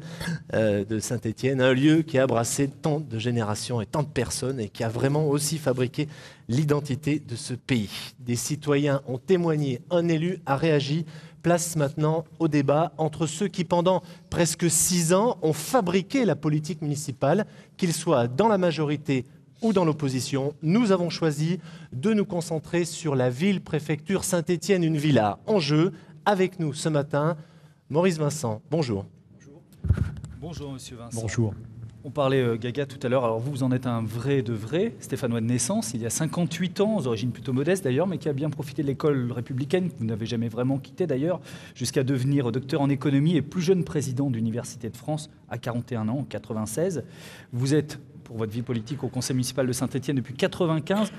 de Saint-Étienne, un lieu qui a brassé tant de générations et tant de personnes et qui a vraiment aussi fabriqué l'identité de ce pays. Des citoyens ont témoigné, un élu a réagi. Place maintenant au débat entre ceux qui, pendant presque 6 ans, ont fabriqué la politique municipale, qu'ils soient dans la majorité ou dans l'opposition. Nous avons choisi de nous concentrer sur la ville-préfecture Saint-Étienne, une ville à enjeu. Avec nous ce matin, Maurice Vincent. Bonjour. Bonjour, monsieur Vincent. Bonjour. On parlait Gaga tout à l'heure, alors vous en êtes un vrai de vrai, stéphanois de naissance, il y a 58 ans, aux origines plutôt modestes d'ailleurs, mais qui a bien profité de l'école républicaine, que vous n'avez jamais vraiment quittée d'ailleurs, jusqu'à devenir docteur en économie et plus jeune président d'Université de France à 41 ans, en 96. Vous êtes, pour votre vie politique, au conseil municipal de Saint-Étienne depuis 95.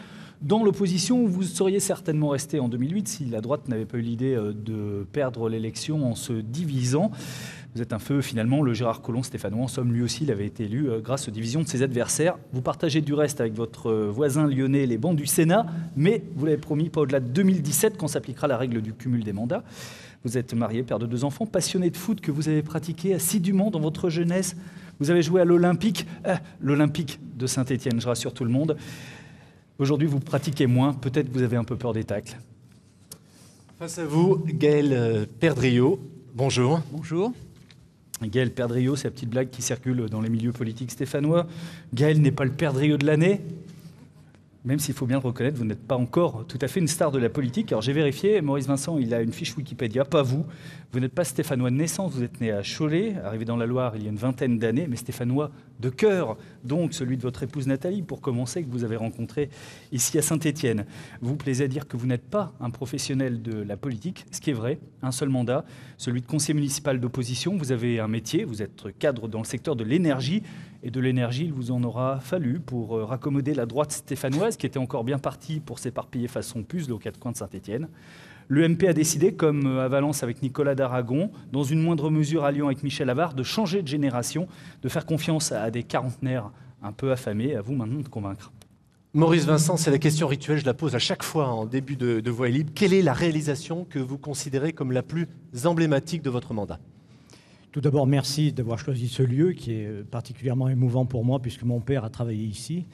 Dans l'opposition, où vous seriez certainement resté en 2008 si la droite n'avait pas eu l'idée de perdre l'élection en se divisant. Vous êtes un feu, finalement, le Gérard Collomb stéphanois. En somme, lui aussi, il avait été élu grâce aux divisions de ses adversaires. Vous partagez du reste avec votre voisin lyonnais les bancs du Sénat, mais vous l'avez promis, pas au-delà de 2017, quand s'appliquera la règle du cumul des mandats. Vous êtes marié, père de 2 enfants, passionné de foot que vous avez pratiqué assidûment dans votre jeunesse. Vous avez joué à l'Olympique de Saint-Étienne, je rassure tout le monde. Aujourd'hui, vous pratiquez moins, peut-être vous avez un peu peur des tacles. Face à vous, Gaël Perdriau. Bonjour. Bonjour. Gaël Perdriau, c'est la petite blague qui circule dans les milieux politiques stéphanois. Gaël n'est pas le Perdriau de l'année, même s'il faut bien le reconnaître, vous n'êtes pas encore tout à fait une star de la politique. Alors j'ai vérifié, Maurice Vincent, il a une fiche Wikipédia, pas vous. Vous n'êtes pas stéphanois de naissance, vous êtes né à Cholet, arrivé dans la Loire il y a une vingtaine d'années, mais stéphanois de cœur, donc celui de votre épouse Nathalie, pour commencer, que vous avez rencontré ici à Saint-Étienne. Vous vous plaisez à dire que vous n'êtes pas un professionnel de la politique, ce qui est vrai, un seul mandat, celui de conseiller municipal d'opposition. Vous avez un métier, vous êtes cadre dans le secteur de l'énergie, et de l'énergie, il vous en aura fallu pour raccommoder la droite stéphanoise, qui était encore bien partie pour s'éparpiller façon puzzle aux 4 coins de Saint-Étienne. Le MP a décidé, comme à Valence avec Nicolas d'Aragon, dans une moindre mesure à Lyon avec Michel Avare, de changer de génération, de faire confiance à des quarantenaires un peu affamés. À vous maintenant de convaincre. Maurice Vincent, c'est la question rituelle, je la pose à chaque fois en début de Voix est libre. Quelle est la réalisation que vous considérez comme la plus emblématique de votre mandat ? Tout d'abord, merci d'avoir choisi ce lieu qui est particulièrement émouvant pour moi puisque mon père a travaillé ici.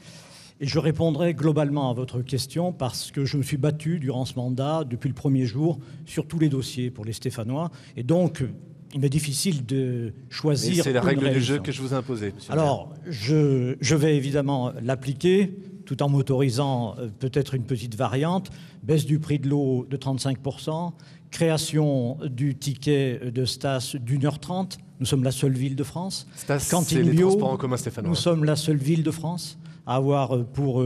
Et je répondrai globalement à votre question parce que je me suis battu durant ce mandat, depuis le premier jour, sur tous les dossiers pour les Stéphanois. Et donc, il m'est difficile de choisir. C'est la règle du jeu que je vous ai imposée, monsieur. Alors, je vais évidemment l'appliquer, tout en m'autorisant peut-être une petite variante. Baisse du prix de l'eau de 35%, création du ticket de Stas d'1h30. Nous sommes la seule ville de France. Stas, c'est les transports en commun stéphanois. Nous sommes la seule ville de France à avoir pour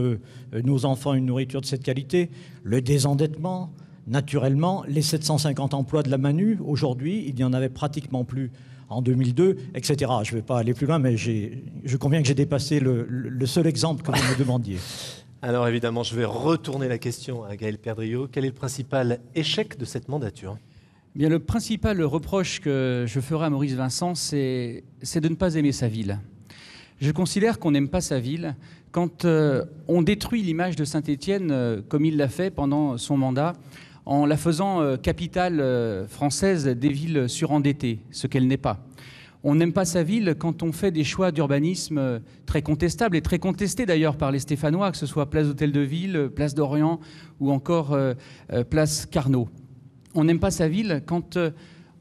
nos enfants une nourriture de cette qualité. Le désendettement, naturellement, les 750 emplois de la Manu, aujourd'hui, il n'y en avait pratiquement plus en 2002, etc. Je ne vais pas aller plus loin, mais je conviens que j'ai dépassé le seul exemple que vous me demandiez. Alors évidemment, je vais retourner la question à Gaël Perdriau. Quel est le principal échec de cette mandature ? Bien, le principal reproche que je ferai à Maurice Vincent, c'est de ne pas aimer sa ville. Je considère qu'on n'aime pas sa ville quand on détruit l'image de Saint-Étienne comme il l'a fait pendant son mandat, en la faisant capitale française des villes surendettées, ce qu'elle n'est pas. On n'aime pas sa ville quand on fait des choix d'urbanisme très contestables et très contestés d'ailleurs par les Stéphanois, que ce soit place d'Hôtel de Ville, place d'Orient ou encore place Carnot. On n'aime pas sa ville quand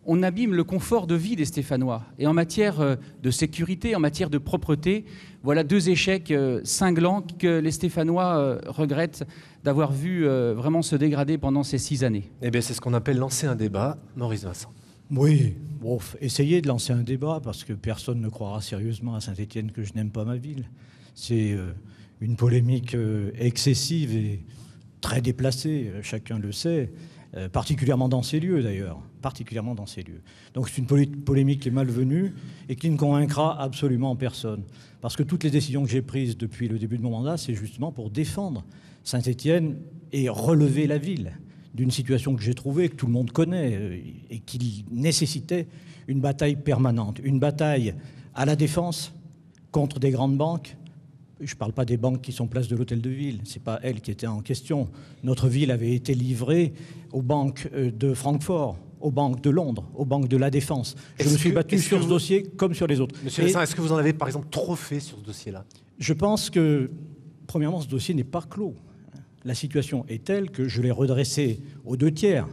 on abîme le confort de vie des Stéphanois. Et en matière de sécurité, en matière de propreté, voilà 2 échecs cinglants que les Stéphanois regrettent d'avoir vu vraiment se dégrader pendant ces 6 années. Eh bien, c'est ce qu'on appelle lancer un débat. Maurice Vincent. Oui, bon, essayez de lancer un débat parce que personne ne croira sérieusement à Saint-Étienne que je n'aime pas ma ville. C'est une polémique excessive et très déplacée, chacun le sait, particulièrement dans ces lieux d'ailleurs, particulièrement dans ces lieux. Donc c'est une polémique qui est malvenue et qui ne convaincra absolument personne. Parce que toutes les décisions que j'ai prises depuis le début de mon mandat, c'est justement pour défendre Saint-Étienne et relever la ville d'une situation que j'ai trouvée, que tout le monde connaît, et qui nécessitait une bataille permanente. Une bataille à la défense contre des grandes banques. Je ne parle pas des banques qui sont place de l'Hôtel de Ville, ce n'est pas elles qui étaient en question. Notre ville avait été livrée aux banques de Francfort, aux banques de Londres, aux banques de la Défense. Je me suis battu sur ce dossier comme sur les autres. Monsieur Vincent, est-ce que vous en avez par exemple trop fait sur ce dossier-là ? Je pense que, premièrement, ce dossier n'est pas clos. La situation est telle que je l'ai redressé aux 2/3.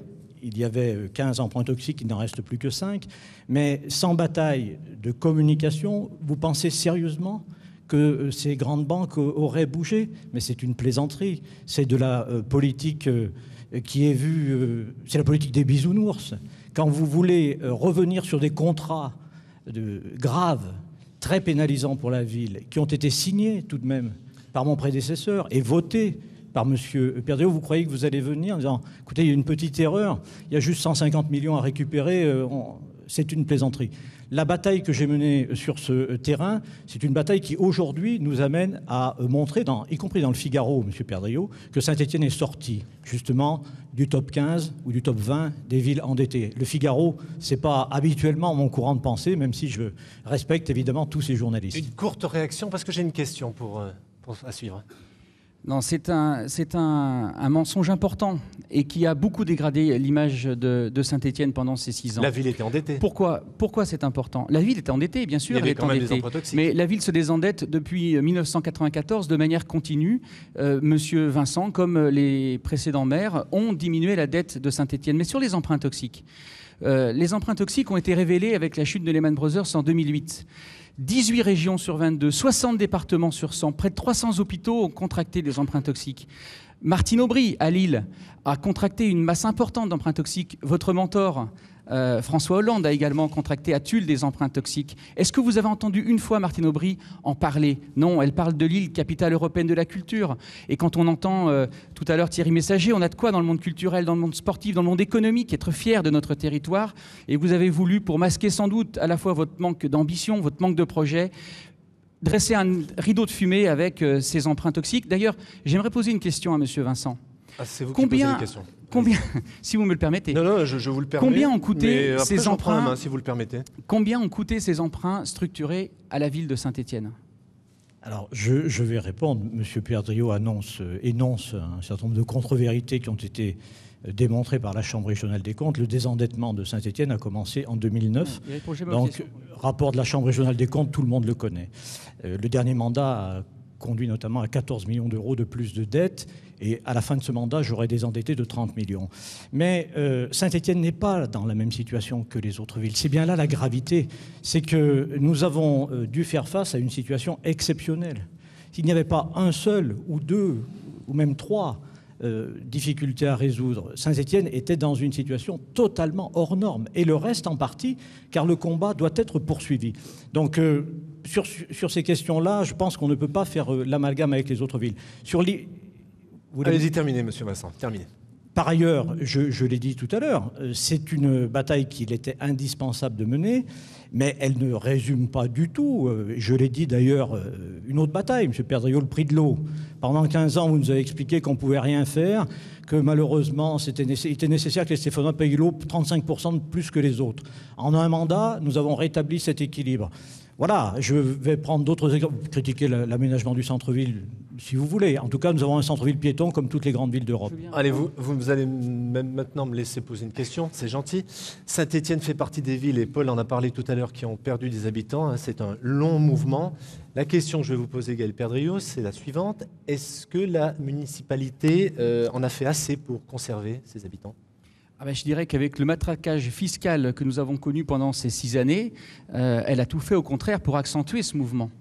Il y avait 15 emprunts toxiques, il n'en reste plus que 5. Mais sans bataille de communication, vous pensez sérieusement que ces grandes banques auraient bougé? Mais c'est une plaisanterie. C'est de la politique qui est vue... c'est la politique des bisounours. Quand vous voulez revenir sur des contrats graves très pénalisants pour la ville, qui ont été signés tout de même par mon prédécesseur et votés par M. Perdriau, vous croyez que vous allez venir en disant « Écoutez, il y a une petite erreur, il y a juste 150 millions à récupérer, c'est une plaisanterie ». La bataille que j'ai menée sur ce terrain, c'est une bataille qui aujourd'hui nous amène à montrer, y compris dans le Figaro, M. Perdriau, que Saint-Étienne est sorti justement du top 15 ou du top 20 des villes endettées. Le Figaro, ce n'est pas habituellement mon courant de pensée, même si je respecte évidemment tous ces journalistes. Une courte réaction, parce que j'ai une question à suivre. Non, c'est un mensonge important et qui a beaucoup dégradé l'image de Saint-Étienne pendant ces 6 ans. La ville était endettée. Pourquoi c'est important? La ville était endettée, bien sûr, elle est endettée. Mais la ville se désendette depuis 1994 de manière continue. Monsieur Vincent, comme les précédents maires, ont diminué la dette de Saint-Étienne. Mais sur les emprunts toxiques, les emprunts toxiques ont été révélés avec la chute de Lehman Brothers en 2008. 18 régions sur 22, 60 départements sur 100, près de 300 hôpitaux ont contracté des emprunts toxiques. Martine Aubry, à Lille, a contracté une masse importante d'emprunts toxiques. Votre mentor, François Hollande, a également contracté à Tulle des emprunts toxiques. Est-ce que vous avez entendu une fois Martine Aubry en parler? Non, elle parle de Lille, capitale européenne de la culture. Et quand on entend tout à l'heure Thierry Messager, on a de quoi dans le monde culturel, dans le monde sportif, dans le monde économique, être fier de notre territoire. Et vous avez voulu, pour masquer sans doute à la fois votre manque d'ambition, votre manque de projet, dresser un rideau de fumée avec ces emprunts toxiques. D'ailleurs, j'aimerais poser une question à M. Vincent. Ah, c'est vous qui posez les questions. Combien, si vous me le permettez. Non, je vous le permets. Combien ont coûté ces emprunts, si vous le permettez. Combien ont coûté ces emprunts structurés à la ville de Saint-Étienne? Alors, je vais répondre. M. Perdriau énonce un certain nombre de contre-vérités qui ont été démontrées par la Chambre régionale des comptes. Le désendettement de Saint-Étienne a commencé en 2009. Donc, rapport de la Chambre régionale des comptes, tout le monde le connaît. Le dernier mandat a conduit notamment à 14 millions d'euros de plus de dettes. Et à la fin de ce mandat, j'aurais désendetté de 30 millions. Mais Saint-Étienne n'est pas dans la même situation que les autres villes. C'est bien là la gravité. C'est que nous avons dû faire face à une situation exceptionnelle. S'il n'y avait pas un seul ou deux ou même trois difficultés à résoudre, Saint-Étienne était dans une situation totalement hors norme. Et le reste en partie, car le combat doit être poursuivi. Donc, sur ces questions-là, je pense qu'on ne peut pas faire l'amalgame avec les autres villes. Allez-y, terminez, monsieur Vincent, terminez. Par ailleurs, je l'ai dit tout à l'heure, c'est une bataille qu'il était indispensable de mener, mais elle ne résume pas du tout, je l'ai dit d'ailleurs, une autre bataille, M. Perdriau, le prix de l'eau. Pendant 15 ans, vous nous avez expliqué qu'on ne pouvait rien faire, que malheureusement, il était nécessaire que les Stéphanois payent l'eau 35% de plus que les autres. En un mandat, nous avons rétabli cet équilibre. Voilà, je vais prendre d'autres exemples. Vous critiquez l'aménagement du centre-ville, si vous voulez. En tout cas, nous avons un centre-ville piéton comme toutes les grandes villes d'Europe. Allez, vous allez maintenant me laisser poser une question, c'est gentil. Saint-Étienne fait partie des villes, et Paul en a parlé tout à l'heure, qui ont perdu des habitants. Hein, c'est un long mouvement. La question que je vais vous poser, Gaël Perdriau, c'est la suivante. Est-ce que la municipalité en a fait assez pour conserver ses habitants ? Je dirais qu'avec le matraquage fiscal que nous avons connu pendant ces 6 années, elle a tout fait au contraire pour accentuer ce mouvement.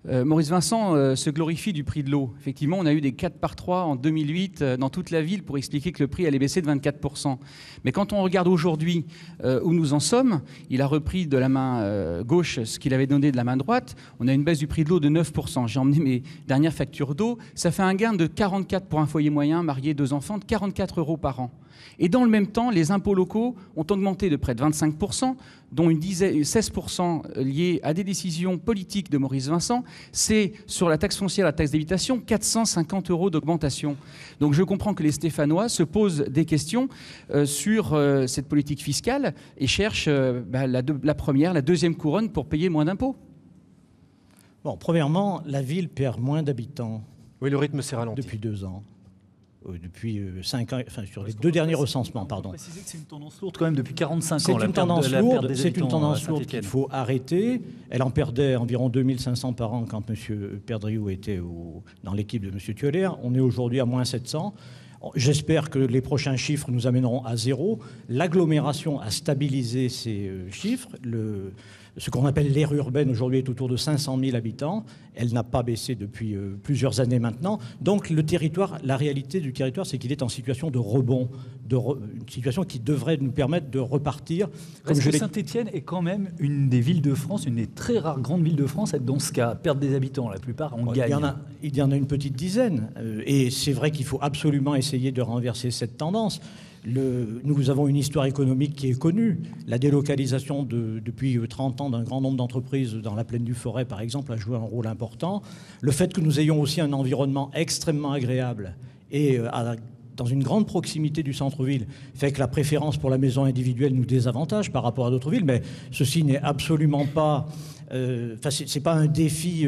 Maurice Vincent se glorifie du prix de l'eau. Effectivement, on a eu des 4x3 en 2008 dans toute la ville pour expliquer que le prix allait baisser de 24%. Mais quand on regarde aujourd'hui où nous en sommes, il a repris de la main gauche ce qu'il avait donné de la main droite. On a une baisse du prix de l'eau de 9%. J'ai emmené mes dernières factures d'eau. Ça fait un gain de 44 pour un foyer moyen marié 2 enfants, de 44 € par an. Et dans le même temps, les impôts locaux ont augmenté de près de 25%, dont 16% liés à des décisions politiques de Maurice Vincent. C'est sur la taxe foncière, la taxe d'habitation, 450 € d'augmentation. Donc je comprends que les Stéphanois se posent des questions sur cette politique fiscale et cherchent la première, la deuxième couronne pour payer moins d'impôts. Bon, premièrement, la ville perd moins d'habitants. Oui, le rythme s'est ralenti. Depuis 2 ans. Depuis 5 ans, enfin sur les 2 derniers recensements, pardon. On peut préciser que c'est une tendance lourde quand même depuis 45 ans. C'est une tendance lourde, c'est une tendance lourde qu'il faut arrêter. Elle en perdait environ 2500 par an quand M. Perdriau était dans l'équipe de M. Thueller. On est aujourd'hui à moins 700. J'espère que les prochains chiffres nous amèneront à 0. L'agglomération a stabilisé ces chiffres. Ce qu'on appelle l'aire urbaine aujourd'hui est autour de 500 000 habitants. Elle n'a pas baissé depuis plusieurs années maintenant. Donc le territoire, la réalité du territoire, c'est qu'il est en situation de rebond, une situation qui devrait nous permettre de repartir. Parce que Saint-Étienne est quand même une des villes de France, une des très rares grandes villes de France à être dans ce cas, perdre des habitants. La plupart, on gagne. Il y en a une petite dizaine. Et c'est vrai qu'il faut absolument essayer de renverser cette tendance. Nous avons une histoire économique qui est connue. La délocalisation depuis 30 ans d'un grand nombre d'entreprises dans la plaine du Forêt, par exemple, a joué un rôle important. Le fait que nous ayons aussi un environnement extrêmement agréable et dans une grande proximité du centre-ville fait que la préférence pour la maison individuelle nous désavantage par rapport à d'autres villes, mais ceci n'est absolument pas... c'est pas un défi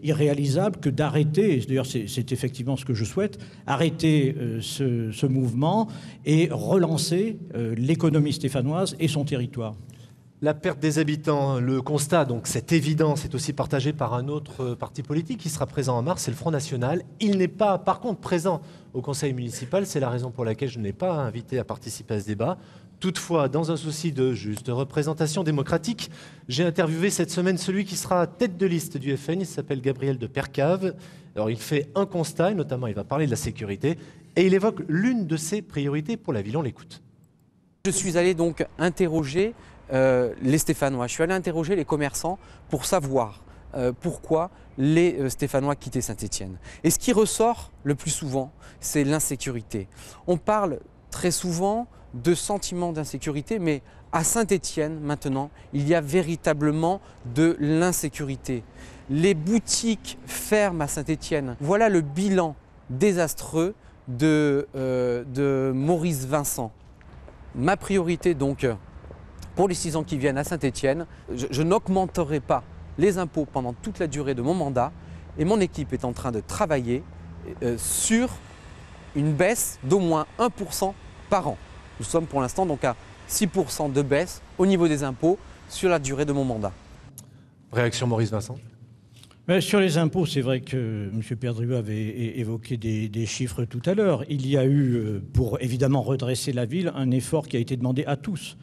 irréalisable que d'arrêter, d'ailleurs c'est effectivement ce que je souhaite, arrêter ce mouvement et relancer l'économie stéphanoise et son territoire. La perte des habitants, le constat, donc c'est évident, c'est aussi partagé par un autre parti politique qui sera présent en mars, c'est le Front National. Il n'est pas, par contre, présent au conseil municipal. C'est la raison pour laquelle je n'ai pas invité à participer à ce débat. Toutefois, dans un souci de juste représentation démocratique, j'ai interviewé cette semaine celui qui sera tête de liste du FN. Il s'appelle Gabriel de Percave. Alors, il fait un constat, et notamment il va parler de la sécurité, et il évoque l'une de ses priorités pour la ville. On l'écoute. Je suis allé donc interroger les Stéphanois. Je suis allé interroger les commerçants pour savoir pourquoi les Stéphanois quittaient Saint-Étienne. Et ce qui ressort le plus souvent, c'est l'insécurité. On parle très souvent de sentiment d'insécurité, mais à Saint-Étienne, maintenant, il y a véritablement de l'insécurité. Les boutiques ferment à Saint-Étienne. Voilà le bilan désastreux de Maurice Vincent. Ma priorité, donc, pour les 6 ans qui viennent à Saint-Étienne, je n'augmenterai pas les impôts pendant toute la durée de mon mandat et mon équipe est en train de travailler sur une baisse d'au moins 1% par an. Nous sommes pour l'instant donc à 6% de baisse au niveau des impôts sur la durée de mon mandat. Réaction Maurice Vincent. Mais sur les impôts, c'est vrai que M. Perdrieu avait évoqué des chiffres tout à l'heure. Il y a eu, pour évidemment redresser la ville, un effort qui a été demandé à tous,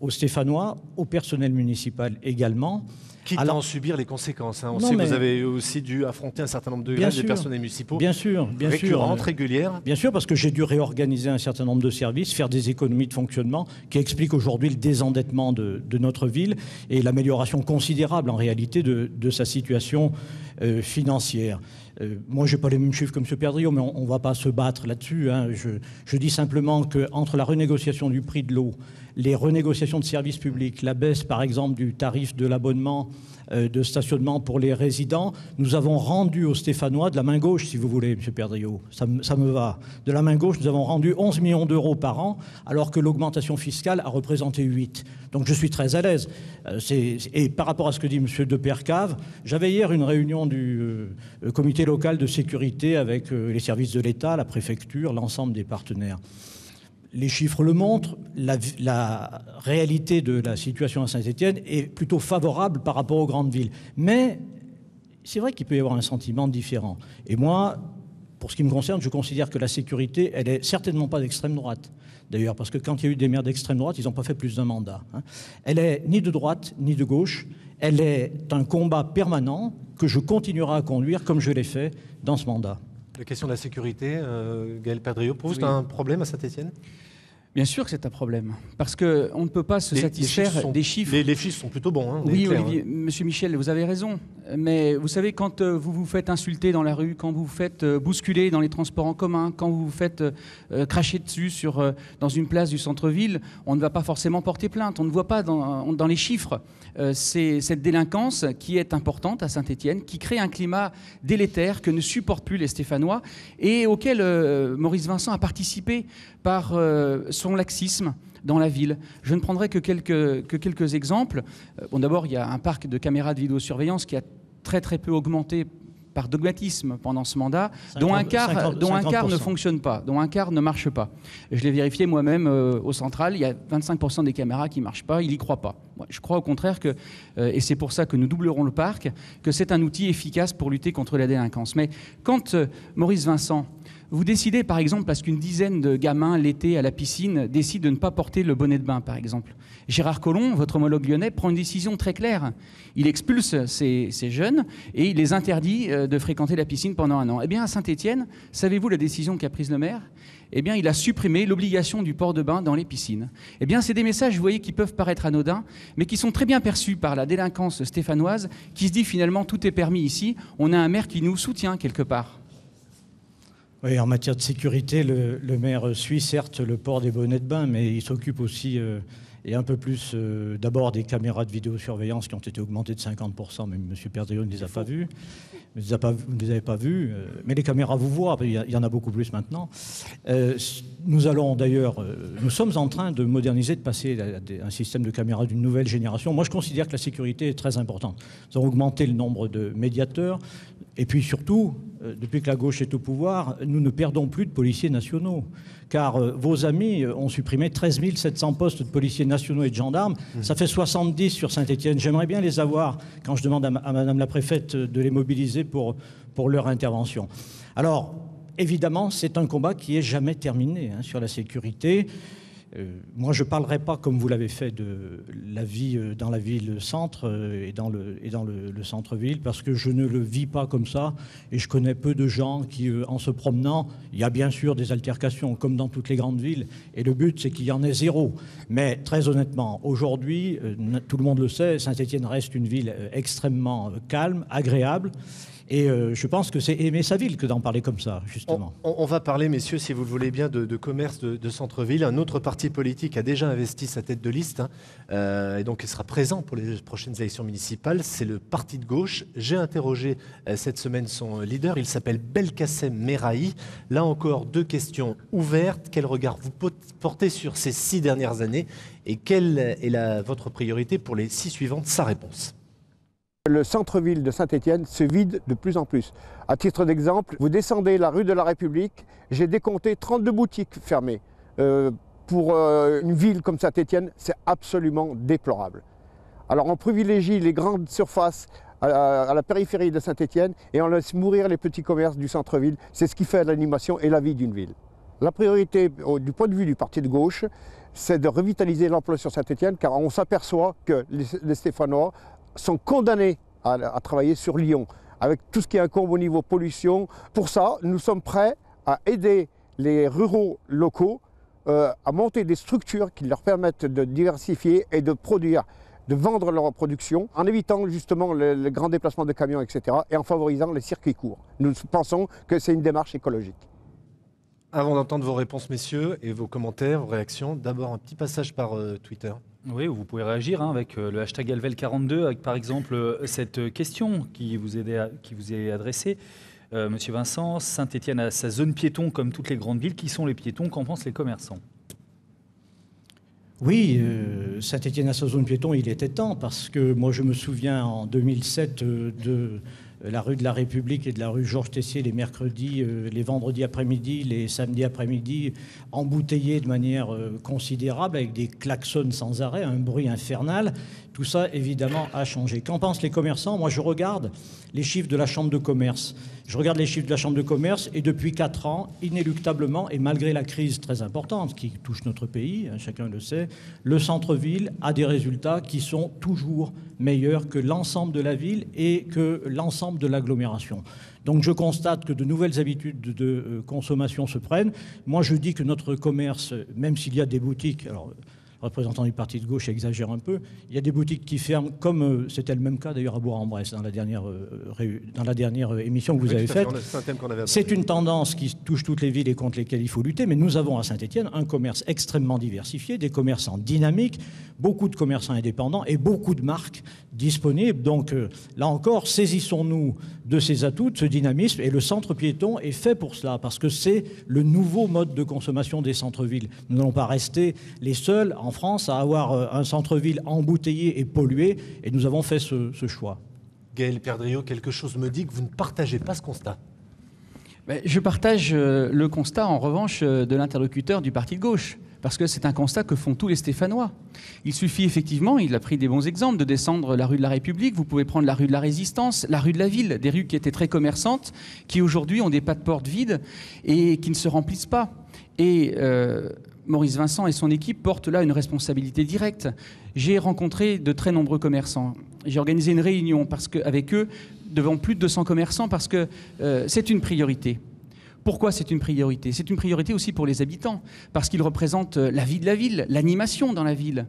aux Stéphanois, au personnel municipal également. Quitte à en subir les conséquences. On sait que vous avez aussi dû affronter un certain nombre de grèves des personnels municipaux. Bien sûr. Récurrentes, régulières. Bien sûr, parce que j'ai dû réorganiser un certain nombre de services, faire des économies de fonctionnement qui expliquent aujourd'hui le désendettement de notre ville et l'amélioration considérable en réalité de sa situation financière. Moi, je n'ai pas les mêmes chiffres que M. Perdrieu, mais on ne va pas se battre là-dessus. Je dis simplement qu'entre la renégociation du prix de l'eau, les renégociations de services publics, la baisse, par exemple, du tarif de l'abonnement de stationnement pour les résidents, nous avons rendu aux Stéphanois, de la main gauche, si vous voulez, M. Perdrieu, ça me va, de la main gauche, nous avons rendu 11 millions d'euros par an, alors que l'augmentation fiscale a représenté 8. Donc je suis très à l'aise. Et par rapport à ce que dit M. de Percave, j'avais hier une réunion du comité local de sécurité avec les services de l'État, la préfecture, l'ensemble des partenaires. Les chiffres le montrent, la réalité de la situation à Saint-Étienne est plutôt favorable par rapport aux grandes villes. Mais c'est vrai qu'il peut y avoir un sentiment différent. Et moi, pour ce qui me concerne, je considère que la sécurité, elle n'est certainement pas d'extrême droite. D'ailleurs, parce que quand il y a eu des maires d'extrême droite, ils n'ont pas fait plus d'un mandat. Elle est ni de droite, ni de gauche. Elle est un combat permanent que je continuerai à conduire comme je l'ai fait dans ce mandat. La question de la sécurité, Gaël Perdrieu, pour vous, c'est un problème à Saint-Étienne ? Bien sûr que c'est un problème, parce qu'on ne peut pas se satisfaire des chiffres. Les chiffres sont plutôt bons. Oui, Olivier, Monsieur Michel, vous avez raison. Mais vous savez, quand vous vous faites insulter dans la rue, quand vous vous faites bousculer dans les transports en commun, quand vous vous faites cracher dessus dans une place du centre-ville, on ne va pas forcément porter plainte. On ne voit pas dans les chiffres cette délinquance qui est importante à Saint-Étienne, qui crée un climat délétère que ne supportent plus les Stéphanois et auquel Maurice Vincent a participé par son laxisme dans la ville. Je ne prendrai que quelques exemples. Bon, d'abord, il y a un parc de caméras de vidéosurveillance qui a très très peu augmenté par dogmatisme pendant ce mandat, dont un quart ne fonctionne pas, dont un quart ne marche pas. Je l'ai vérifié moi-même au Central, il y a 25% des caméras qui ne marchent pas, il n'y croit pas. Moi, je crois au contraire que, et c'est pour ça que nous doublerons le parc, que c'est un outil efficace pour lutter contre la délinquance. Mais quand Maurice Vincent Vous décidez, par exemple, parce qu'une dizaine de gamins, l'été, à la piscine, décident de ne pas porter le bonnet de bain, par exemple. Gérard Collomb, votre homologue lyonnais, prend une décision très claire. Il expulse ces jeunes et il les interdit de fréquenter la piscine pendant 1 an. Eh bien, à Saint-Étienne, savez-vous la décision qu'a prise le maire ? Eh bien, il a supprimé l'obligation du port de bain dans les piscines. Eh bien, c'est des messages, vous voyez, qui peuvent paraître anodins, mais qui sont très bien perçus par la délinquance stéphanoise, qui se dit finalement tout est permis ici. On a un maire qui nous soutient quelque part. Oui, en matière de sécurité, le maire suit certes le port des bonnets de bain, mais il s'occupe aussi, et un peu plus, d'abord des caméras de vidéosurveillance qui ont été augmentées de 50%, même M. Perdriau ne les a pas vues. Vous ne les avez pas vues, mais les caméras vous voient, il y en a beaucoup plus maintenant. Nous allons d'ailleurs, nous sommes en train de moderniser, de passer à un système de caméras d'une nouvelle génération. Moi, je considère que la sécurité est très importante. Nous avons augmenté le nombre de médiateurs, et puis surtout, depuis que la gauche est au pouvoir, nous ne perdons plus de policiers nationaux. Car vos amis ont supprimé 13 700 postes de policiers nationaux et de gendarmes. Ça fait 70 sur Saint-Étienne. J'aimerais bien les avoir quand je demande à Madame la préfète de les mobiliser pour leur intervention. Alors, évidemment, c'est un combat qui n'est jamais terminé sur la sécurité. Moi, je ne parlerai pas, comme vous l'avez fait, de la vie dans la ville-centre et dans le centre-ville, parce que je ne le vis pas comme ça, et je connais peu de gens qui, en se promenant, il y a bien sûr des altercations, comme dans toutes les grandes villes, et le but, c'est qu'il y en ait zéro. Mais très honnêtement, aujourd'hui, tout le monde le sait, Saint-Étienne reste une ville extrêmement calme, agréable, et je pense que c'est aimer sa ville que d'en parler comme ça, justement. On va parler, messieurs, si vous le voulez bien, de commerce de centre-ville. Un autre parti politique a déjà investi sa tête de liste, et donc il sera présent pour les prochaines élections municipales. C'est le parti de gauche. J'ai interrogé cette semaine son leader. Il s'appelle Belkacem Merahi. Là encore, 2 questions ouvertes. Quel regard vous portez sur ces 6 dernières années et quelle est votre priorité pour les 6 suivantes? Sa réponse. Le centre-ville de Saint-Étienne se vide de plus en plus. À titre d'exemple, vous descendez la rue de la République, j'ai décompté 32 boutiques fermées. Pour une ville comme Saint-Étienne, c'est absolument déplorable. Alors on privilégie les grandes surfaces à la périphérie de Saint-Étienne et on laisse mourir les petits commerces du centre-ville. C'est ce qui fait l'animation et la vie d'une ville. La priorité, du point de vue du parti de gauche, c'est de revitaliser l'emploi sur Saint-Étienne, car on s'aperçoit que les Stéphanois sont condamnés à travailler sur Lyon, avec tout ce qui incombe au niveau pollution. Pour ça, nous sommes prêts à aider les ruraux locaux à monter des structures qui leur permettent de diversifier et de produire, de vendre leur production, en évitant justement le grand déplacement de camions, etc., et en favorisant les circuits courts. Nous pensons que c'est une démarche écologique. Avant d'entendre vos réponses, messieurs, et vos commentaires, vos réactions, d'abord un petit passage par Twitter. Oui, vous pouvez réagir avec le hashtag Alvel42, avec par exemple cette question qui vous est adressée. Monsieur Vincent, Saint-Étienne a sa zone piéton comme toutes les grandes villes. Qui sont les piétons? Qu'en pensent les commerçants? Oui, Saint-Étienne a sa zone piéton, il était temps, parce que moi je me souviens en 2007 de la rue de la République et de la rue Georges Tessier les mercredis, les vendredis après-midi, les samedis après-midi, embouteillés de manière considérable, avec des klaxons sans arrêt, un bruit infernal. Tout ça, évidemment, a changé. Qu'en pensent les commerçants? Moi, je regarde les chiffres de la Chambre de commerce. Je regarde les chiffres de la Chambre de commerce et depuis 4 ans, inéluctablement, et malgré la crise très importante qui touche notre pays, chacun le sait, le centre-ville a des résultats qui sont toujours meilleurs que l'ensemble de la ville et que l'ensemble de l'agglomération. Donc je constate que de nouvelles habitudes de consommation se prennent. Moi, je dis que notre commerce, même s'il y a des boutiques... Alors, le représentant du parti de gauche exagère un peu. Il y a des boutiques qui ferment, comme c'était le même cas d'ailleurs à Bourg-en-Bresse dans la dernière émission que vous avez faite. C'est une tendance qui touche toutes les villes et contre lesquelles il faut lutter, mais nous avons à Saint-Étienne un commerce extrêmement diversifié, des commerçants dynamiques, beaucoup de commerçants indépendants et beaucoup de marques disponibles. Donc là encore, saisissons-nous de ces atouts, de ce dynamisme, et le centre piéton est fait pour cela, parce que c'est le nouveau mode de consommation des centres-villes. Nous n'allons pas rester les seuls en France à avoir un centre-ville embouteillé et pollué, et nous avons fait ce choix. Gaël Perdriau, quelque chose me dit que vous ne partagez pas ce constat. Je partage le constat, en revanche, de l'interlocuteur du parti de gauche, parce que c'est un constat que font tous les Stéphanois. Il suffit effectivement, il a pris des bons exemples, de descendre la rue de la République, vous pouvez prendre la rue de la Résistance, la rue de la Ville, des rues qui étaient très commerçantes, qui aujourd'hui ont des pas de porte vides et qui ne se remplissent pas. Et Maurice Vincent et son équipe portent là une responsabilité directe. J'ai rencontré de très nombreux commerçants. J'ai organisé une réunion avec eux devant plus de 200 commerçants parce que c'est une priorité. Pourquoi c'est une priorité? C'est une priorité aussi pour les habitants, parce qu'ils représentent la vie de la ville, l'animation dans la ville.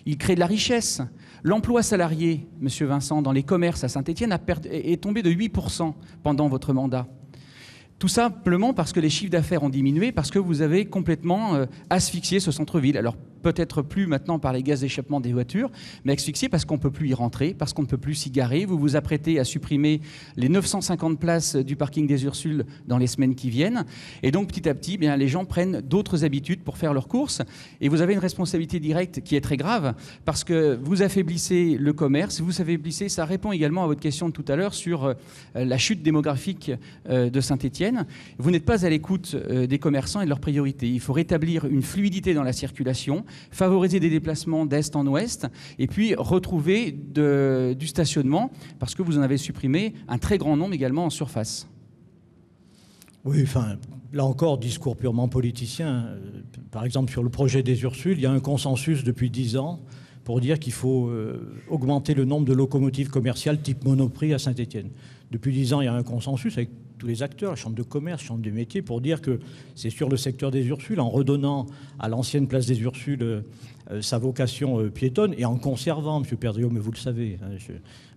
Ils créent de la richesse. L'emploi salarié, Monsieur Vincent, dans les commerces à Saint-Étienne est tombé de 8% pendant votre mandat. Tout simplement parce que les chiffres d'affaires ont diminué, parce que vous avez complètement asphyxié ce centre-ville. Alors peut-être plus maintenant par les gaz d'échappement des voitures, mais asphyxié parce qu'on ne peut plus y rentrer, parce qu'on ne peut plus s'y garer. Vous vous apprêtez à supprimer les 950 places du parking des Ursules dans les semaines qui viennent. Et donc petit à petit, bien, les gens prennent d'autres habitudes pour faire leurs courses. Et vous avez une responsabilité directe qui est très grave, parce que vous affaiblissez le commerce, vous affaiblissez, ça répond également à votre question de tout à l'heure sur la chute démographique de Saint-Étienne. Vous n'êtes pas à l'écoute des commerçants et de leurs priorités. Il faut rétablir une fluidité dans la circulation, favoriser des déplacements d'est en ouest et puis retrouver du stationnement parce que vous en avez supprimé un très grand nombre également en surface. Oui, enfin, là encore, discours purement politicien. Par exemple, sur le projet des Ursules, il y a un consensus depuis 10 ans pour dire qu'il faut augmenter le nombre de locomotives commerciales type Monoprix à Saint-Étienne. Depuis 10 ans, il y a un consensus avec tous les acteurs, la Chambre de commerce, la Chambre des métiers, pour dire que c'est sur le secteur des Ursules, en redonnant à l'ancienne place des Ursules sa vocation piétonne et en conservant, M. Perdriau, mais vous le savez,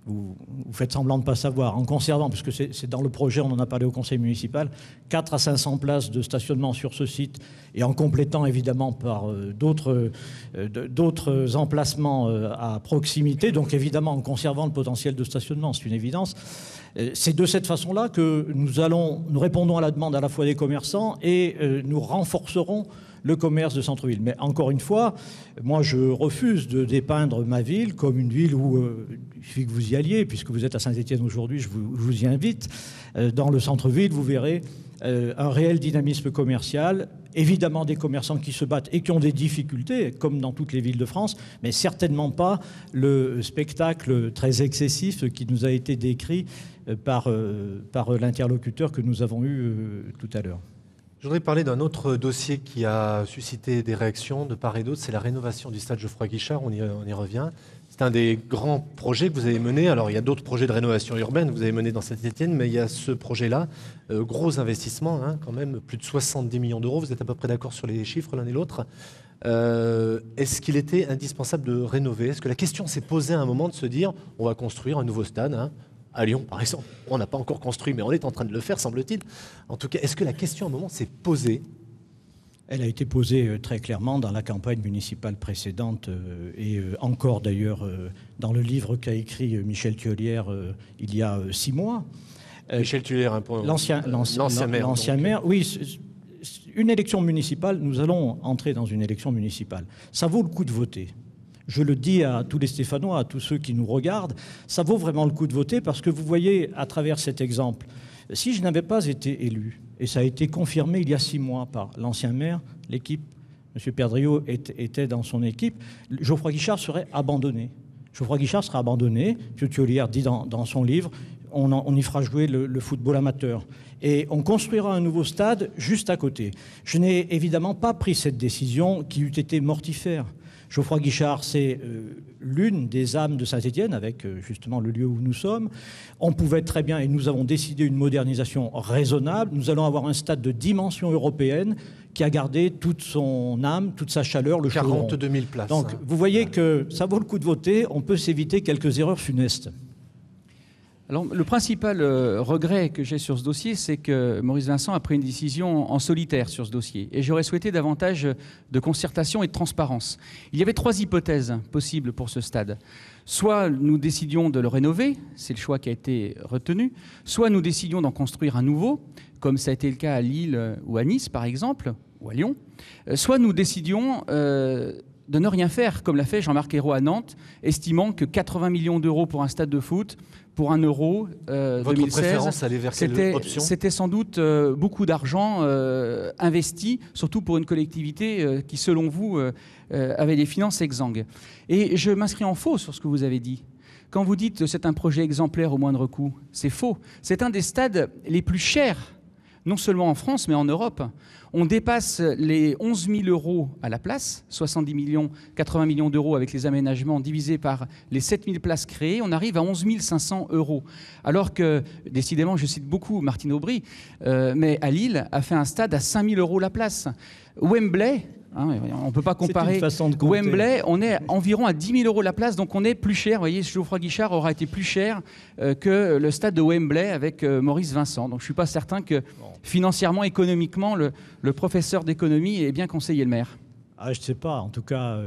vous faites semblant de ne pas savoir, en conservant, parce que c'est dans le projet, on en a parlé au conseil municipal, 4 à 500 places de stationnement sur ce site et en complétant évidemment par d'autres emplacements à proximité, donc évidemment en conservant le potentiel de stationnement, c'est une évidence. C'est de cette façon-là que nous répondons à la demande à la fois des commerçants et nous renforcerons le commerce de centre-ville. Mais encore une fois, moi je refuse de dépeindre ma ville comme une ville où il suffit que vous y alliez, puisque vous êtes à Saint-Étienne aujourd'hui, je vous y invite. Dans le centre-ville, vous verrez un réel dynamisme commercial, évidemment des commerçants qui se battent et qui ont des difficultés, comme dans toutes les villes de France, mais certainement pas le spectacle très excessif qui nous a été décrit par l'interlocuteur que nous avons eu tout à l'heure. Je voudrais parler d'un autre dossier qui a suscité des réactions de part et d'autre, c'est la rénovation du stade Geoffroy-Guichard, on y revient. C'est un des grands projets que vous avez mené. Alors, il y a d'autres projets de rénovation urbaine que vous avez menés dans Saint-Étienne, mais il y a ce projet-là, gros investissement, quand même, plus de 70 millions d'euros. Vous êtes à peu près d'accord sur les chiffres l'un et l'autre. Est-ce qu'il était indispensable de rénover? Est-ce que la question s'est posée à un moment de se dire on va construire un nouveau stade à Lyon, par exemple? On n'a pas encore construit, mais on est en train de le faire, semble-t-il. En tout cas, est-ce que la question à un moment s'est posée? Elle a été posée très clairement dans la campagne municipale précédente et encore d'ailleurs dans le livre qu'a écrit Michel Thiollière il y a 6 mois. Michel Thiollière, l'ancien maire. Oui, une élection municipale, nous allons entrer dans une élection municipale. Ça vaut le coup de voter. Je le dis à tous les Stéphanois, à tous ceux qui nous regardent, ça vaut vraiment le coup de voter parce que vous voyez à travers cet exemple, si je n'avais pas été élu, et ça a été confirmé il y a 6 mois par l'ancien maire, l'équipe, M. Perdriau était dans son équipe, Geoffroy Guichard serait abandonné. Geoffroy Guichard sera abandonné, M. Thiollière dit dans son livre, on y fera jouer le football amateur. Et on construira un nouveau stade juste à côté. Je n'ai évidemment pas pris cette décision qui eût été mortifère. Geoffroy Guichard, c'est l'une des âmes de Saint-Étienne, avec justement le lieu où nous sommes. On pouvait très bien, et nous avons décidé une modernisation raisonnable, nous allons avoir un stade de dimension européenne qui a gardé toute son âme, toute sa chaleur, le chaudron. 42 000 places. Donc vous voyez que ça vaut le coup de voter, on peut s'éviter quelques erreurs funestes. Alors, le principal regret que j'ai sur ce dossier, c'est que Maurice Vincent a pris une décision en solitaire sur ce dossier. Et j'aurais souhaité davantage de concertation et de transparence. Il y avait 3 hypothèses possibles pour ce stade. Soit nous décidions de le rénover, c'est le choix qui a été retenu, soit nous décidions d'en construire un nouveau, comme ça a été le cas à Lille ou à Nice, par exemple, ou à Lyon, soit nous décidions de ne rien faire, comme l'a fait Jean-Marc Ayrault à Nantes, estimant que 80 millions d'euros pour un stade de foot, pour 1 euro, Votre 2016, préférence, allait vers quelle option ? c'était sans doute beaucoup d'argent investi, surtout pour une collectivité qui, selon vous, avait des finances exsangues. Et je m'inscris en faux sur ce que vous avez dit. Quand vous dites que c'est un projet exemplaire au moindre coût, c'est faux. C'est un des stades les plus chers, non seulement en France, mais en Europe. On dépasse les 11 000 euros à la place, 70 millions, 80 millions d'euros avec les aménagements divisés par les 7 000 places créées, on arrive à 11 500 euros. Alors que, décidément, je cite beaucoup Martine Aubry, mais à Lille a fait un stade à 5 000 euros la place. Wembley, on ne peut pas comparer. Wembley, on est environ à 10 000 euros la place, donc on est plus cher. Vous voyez, Geoffroy Guichard aura été plus cher que le stade de Wembley avec Maurice Vincent. Donc je ne suis pas certain que financièrement, économiquement, le professeur d'économie ait bien conseillé le maire. Je ne sais pas. En tout cas,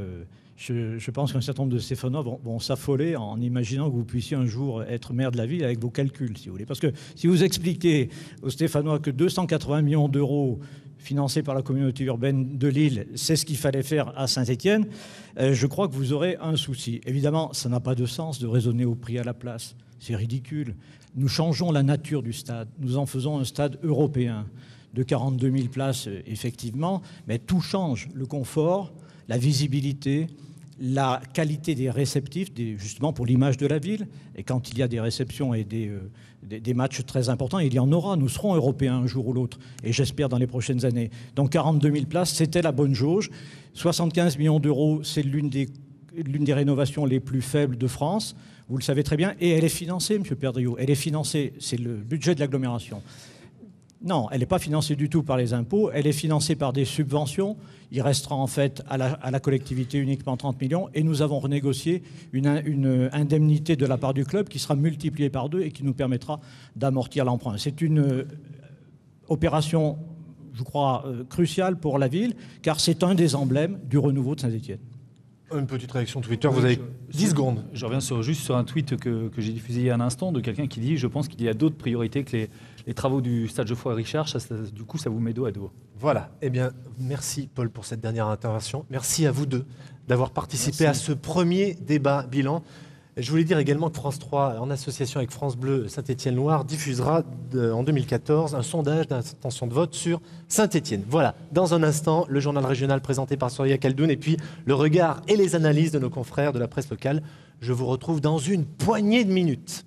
je pense qu'un certain nombre de Stéphanois vont s'affoler en imaginant que vous puissiez un jour être maire de la ville avec vos calculs, si vous voulez. Parce que si vous expliquez aux Stéphanois que 280 millions d'euros financé par la communauté urbaine de Lille, c'est ce qu'il fallait faire à Saint-Étienne, je crois que vous aurez un souci. Évidemment, ça n'a pas de sens de raisonner au prix à la place. C'est ridicule. Nous changeons la nature du stade. Nous en faisons un stade européen de 42 000 places, effectivement, mais tout change. Le confort, la visibilité, la qualité des réceptifs, justement pour l'image de la ville. Et quand il y a des réceptions et des matchs très importants, il y en aura. Nous serons européens un jour ou l'autre, et j'espère dans les prochaines années. Donc 42 000 places, c'était la bonne jauge. 75 millions d'euros, c'est l'une des rénovations les plus faibles de France. Vous le savez très bien. Et elle est financée, M. Perdriau. Elle est financée, c'est le budget de l'agglomération. Non, elle n'est pas financée du tout par les impôts, elle est financée par des subventions. Il restera en fait à la collectivité uniquement 30 millions et nous avons renégocié une indemnité de la part du club qui sera multipliée par 2 et qui nous permettra d'amortir l'emprunt. C'est une opération, je crois, cruciale pour la ville car c'est un des emblèmes du renouveau de Saint-Étienne. Une petite réaction Twitter, vous avez 10 secondes. Je reviens juste sur un tweet que j'ai diffusé il y a un instant de quelqu'un qui dit « Je pense qu'il y a d'autres priorités que les travaux du stade Geoffroy Richard, du coup ça vous met dos à dos. » Voilà, eh bien merci Paul pour cette dernière intervention. Merci à vous deux d'avoir participé à ce premier débat bilan. Je voulais dire également que France 3, en association avec France Bleu Saint-Étienne-Loire, diffusera en 2014 un sondage d'intention de vote sur Saint-Étienne. Voilà, dans un instant, le journal régional présenté par Soria Kaldoun et puis le regard et les analyses de nos confrères de la presse locale. Je vous retrouve dans une poignée de minutes.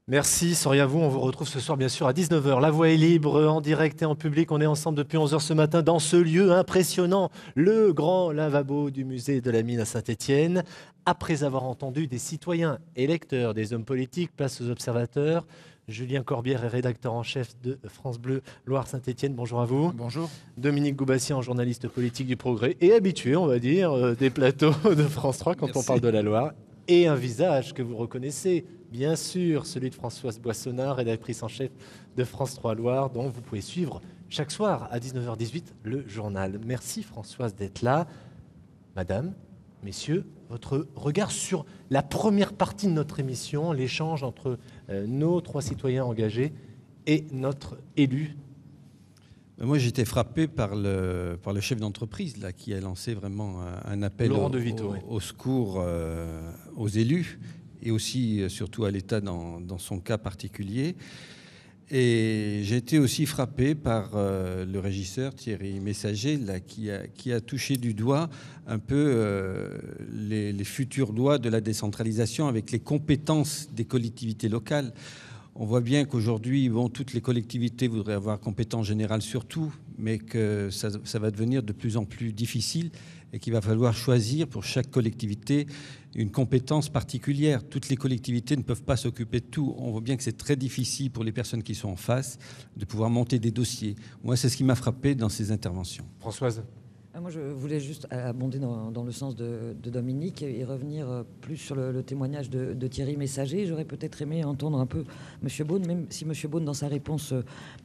Merci, Soria, vous. On vous retrouve ce soir, bien sûr, à 19h. La voix est libre, en direct et en public. On est ensemble depuis 11h ce matin dans ce lieu impressionnant, le grand lavabo du musée de la Mine à Saint-Étienne. Après avoir entendu des citoyens électeurs, des hommes politiques, place aux observateurs, Julien Corbière est rédacteur en chef de France Bleu Loire-Saint-Étienne. Bonjour à vous. Bonjour. Dominique Goubassian, journaliste politique du Progrès et habitué, on va dire, des plateaux de France 3 quand on parle de la Loire. Et un visage que vous reconnaissez, bien sûr, celui de Françoise Boissonnat, rédactrice en chef de France 3 Loire, dont vous pouvez suivre chaque soir à 19h18 le journal. Merci Françoise d'être là. Madame, messieurs, votre regard sur la première partie de notre émission, l'échange entre nos 3 citoyens engagés et notre élu. Moi, j'ai été frappé par le chef d'entreprise là, qui a lancé vraiment un appel au secours aux élus et aussi, surtout à l'État dans son cas particulier. Et j'ai été aussi frappé par le régisseur Thierry Messager là, qui a touché du doigt un peu les futures lois de la décentralisation avec les compétences des collectivités locales. On voit bien qu'aujourd'hui, toutes les collectivités voudraient avoir compétence générale sur tout, mais que ça va devenir de plus en plus difficile et qu'il va falloir choisir pour chaque collectivité une compétence particulière. Toutes les collectivités ne peuvent pas s'occuper de tout. On voit bien que c'est très difficile pour les personnes qui sont en face de pouvoir monter des dossiers. Moi, c'est ce qui m'a frappé dans ces interventions. Françoise ? Moi, je voulais juste abonder dans le sens de Dominique et revenir plus sur le témoignage de Thierry Messager. J'aurais peut-être aimé entendre un peu M. Beaune, même si M. Beaune, dans sa réponse,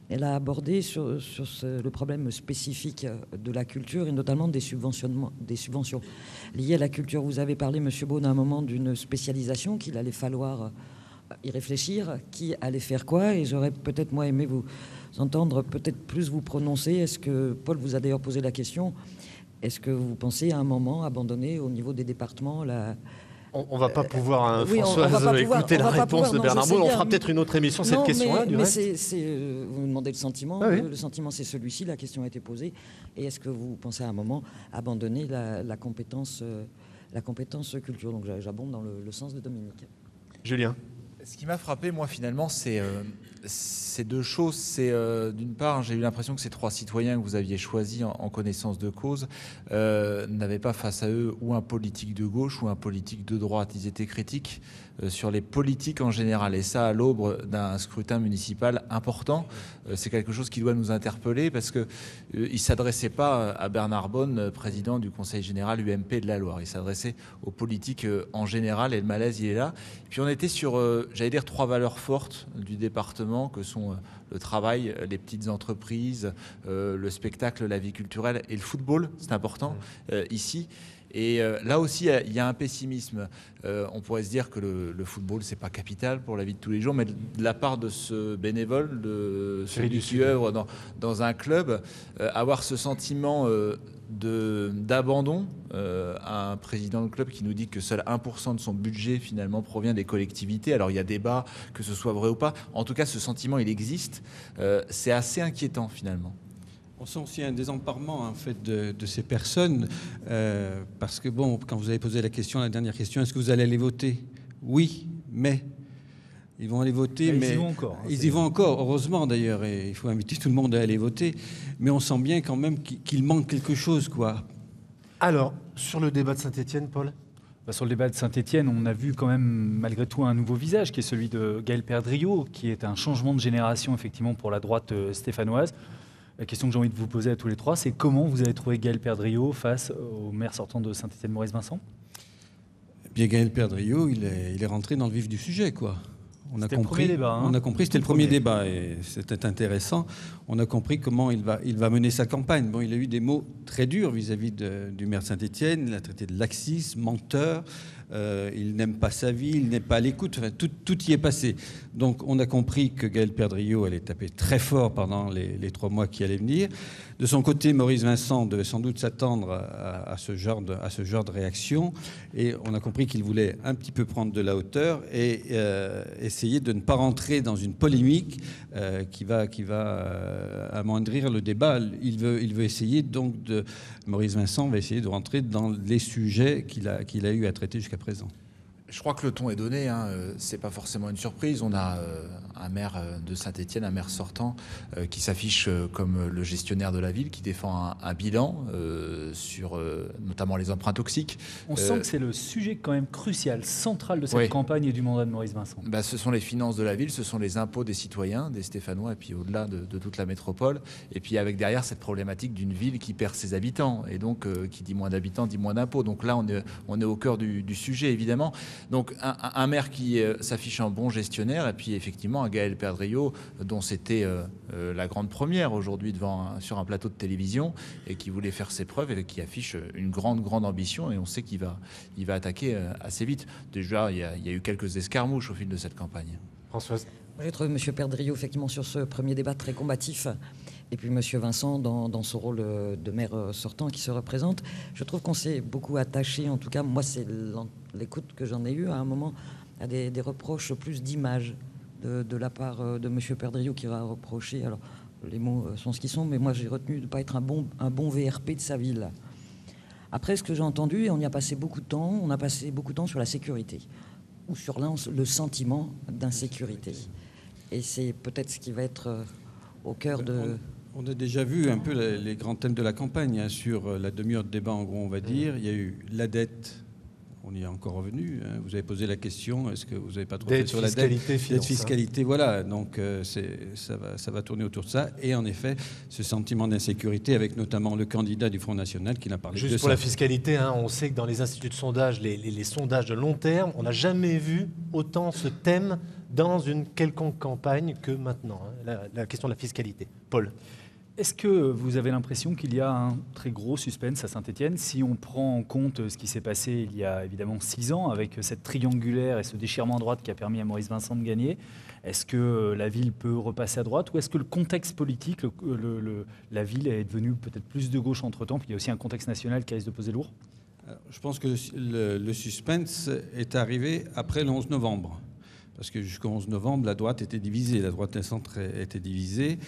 elle a abordé sur le problème spécifique de la culture et notamment des subventions liées à la culture. Vous avez parlé, M. Beaune, à un moment d'une spécialisation qu'il allait falloir y réfléchir, qui allait faire quoi, et j'aurais peut-être moi aimé vous entendre peut-être plus vous prononcer. Est-ce que, Paul vous a d'ailleurs posé la question, est-ce que vous pensez à un moment abandonner au niveau des départements On ne va pas pouvoir, Françoise, écouter la réponse de Bernard Bonne. On fera peut-être une autre émission, cette question-là. Mais vous me demandez le sentiment. Ah oui. Le sentiment, c'est celui-ci. La question a été posée. Et est-ce que vous pensez à un moment abandonner la compétence culture? Donc j'abonde dans le sens de Dominique. Julien. Ce qui m'a frappé, moi, finalement, c'est deux choses. C'est d'une part, j'ai eu l'impression que ces 3 citoyens que vous aviez choisis en connaissance de cause n'avaient pas face à eux ou un politique de gauche ou un politique de droite. Ils étaient critiques sur les politiques en général. Et ça, à l'aube d'un scrutin municipal important, c'est quelque chose qui doit nous interpeller parce qu'ils ne s'adressaient pas à Bernard Bonne, président du Conseil général UMP de la Loire. Ils s'adressaient aux politiques en général et le malaise, il est là. Puis on était sur, j'allais dire, 3 valeurs fortes du département que sont le travail, les petites entreprises, le spectacle, la vie culturelle et le football, c'est important ici. Et là aussi, il y a un pessimisme. On pourrait se dire que le football, c'est pas capital pour la vie de tous les jours, mais de la part de ce bénévole, de celui qui œuvre dans un club, avoir ce sentiment d'abandon à un président de club qui nous dit que seul 1% de son budget finalement provient des collectivités. Alors il y a débat que ce soit vrai ou pas. En tout cas, ce sentiment, il existe. C'est assez inquiétant finalement. On sent aussi un désemparement en fait de ces personnes parce que bon, quand vous avez posé la dernière question, est-ce que vous allez aller voter? Oui, mais ils vont aller voter, mais ils y vont encore. Ils y vont encore, heureusement d'ailleurs, et il faut inviter tout le monde à aller voter. Mais on sent bien quand même qu'il manque quelque chose, quoi. Alors, sur le débat de Saint-Étienne, Paul? Sur le débat de Saint-Étienne, on a vu quand même malgré tout un nouveau visage qui est celui de Gaël Perdriau, qui est un changement de génération effectivement pour la droite stéphanoise. La question que j'ai envie de vous poser à tous les trois, c'est comment vous avez trouvé Gaël Perdriau face au maire sortant de Saint-Étienne, Maurice Vincent? Bien, Gaël Perdriau, il est rentré dans le vif du sujet, quoi. On a compris, c'était le premier débat et c'était intéressant. On a compris comment il va mener sa campagne. Bon, il a eu des mots très durs vis-à-vis du maire de Saint-Étienne. Il l'a traité de laxiste, menteur. Il n'aime pas sa ville, il n'est pas à l'écoute. Enfin, tout y est passé. Donc, on a compris que Gaël Perdriau allait taper très fort pendant les 3 mois qui allaient venir. De son côté, Maurice Vincent devait sans doute s'attendre à ce genre de réaction. Et on a compris qu'il voulait un petit peu prendre de la hauteur et essayer de ne pas rentrer dans une polémique qui va amoindrir le débat. Il veut essayer donc Maurice Vincent va essayer de rentrer dans les sujets qu'il a eu à traiter jusqu'à présent. Je crois que le ton est donné, hein. C'est pas forcément une surprise. On a un maire de Saint-Étienne, un maire sortant, qui s'affiche comme le gestionnaire de la ville, qui défend un bilan sur notamment les emprunts toxiques. On sent que c'est le sujet quand même crucial, central de cette campagne et du mandat de Maurice Vincent. Ce sont les finances de la ville, ce sont les impôts des citoyens, des Stéphanois, et puis au-delà de toute la métropole. Et puis avec derrière cette problématique d'une ville qui perd ses habitants, et donc qui dit moins d'habitants, dit moins d'impôts. Donc là, on est au cœur du sujet, évidemment. Donc un maire qui s'affiche en bon gestionnaire, et puis effectivement un Gaël Perdriau dont c'était la grande première aujourd'hui sur un plateau de télévision et qui voulait faire ses preuves et qui affiche une grande ambition, et on sait qu'il va attaquer assez vite. Déjà, il y a eu quelques escarmouches au fil de cette campagne. Françoise? J'ai trouvé M. Perdriau effectivement sur ce premier débat très combatif. Et puis M. Vincent, dans son rôle de maire sortant qui se représente, je trouve qu'on s'est beaucoup attaché, en tout cas, moi, c'est l'écoute que j'en ai eue à un moment, à des reproches plus d'image de la part de M. Perdriau qui va reprocher, alors les mots sont ce qu'ils sont, mais moi j'ai retenu de ne pas être un bon VRP de sa ville. Après, ce que j'ai entendu, et on y a passé beaucoup de temps, on a passé beaucoup de temps sur la sécurité, ou sur le sentiment d'insécurité. Et c'est peut-être ce qui va être au cœur de... On a déjà vu un peu les grands thèmes de la campagne, hein, sur la demi-heure de débat, en gros, on va dire. Il y a eu la dette, on y est encore revenu. Hein. Vous avez posé la question, est-ce que vous n'avez pas trop fait sur la dette? Dette, fiscalité, voilà. Donc ça va tourner autour de ça. Et en effet, ce sentiment d'insécurité, avec notamment le candidat du Front National qui n'a parlé de ça. Juste pour la fiscalité, hein, on sait que dans les instituts de sondage, les sondages de long terme, on n'a jamais vu autant ce thème dans une quelconque campagne que maintenant, hein, la question de la fiscalité. Paul? Est-ce que vous avez l'impression qu'il y a un très gros suspense à Saint-Étienne si on prend en compte ce qui s'est passé il y a évidemment 6 ans avec cette triangulaire et ce déchirement à droite qui a permis à Maurice Vincent de gagner? Est-ce que la ville peut repasser à droite ou est-ce que le contexte politique, la ville est devenue peut-être plus de gauche entre-temps, puis il y a aussi un contexte national qui risque de peser lourd? Je pense que le suspense est arrivé après le 11 novembre. Parce que jusqu'au 11 novembre, la droite était divisée, la droite et le centre était divisée.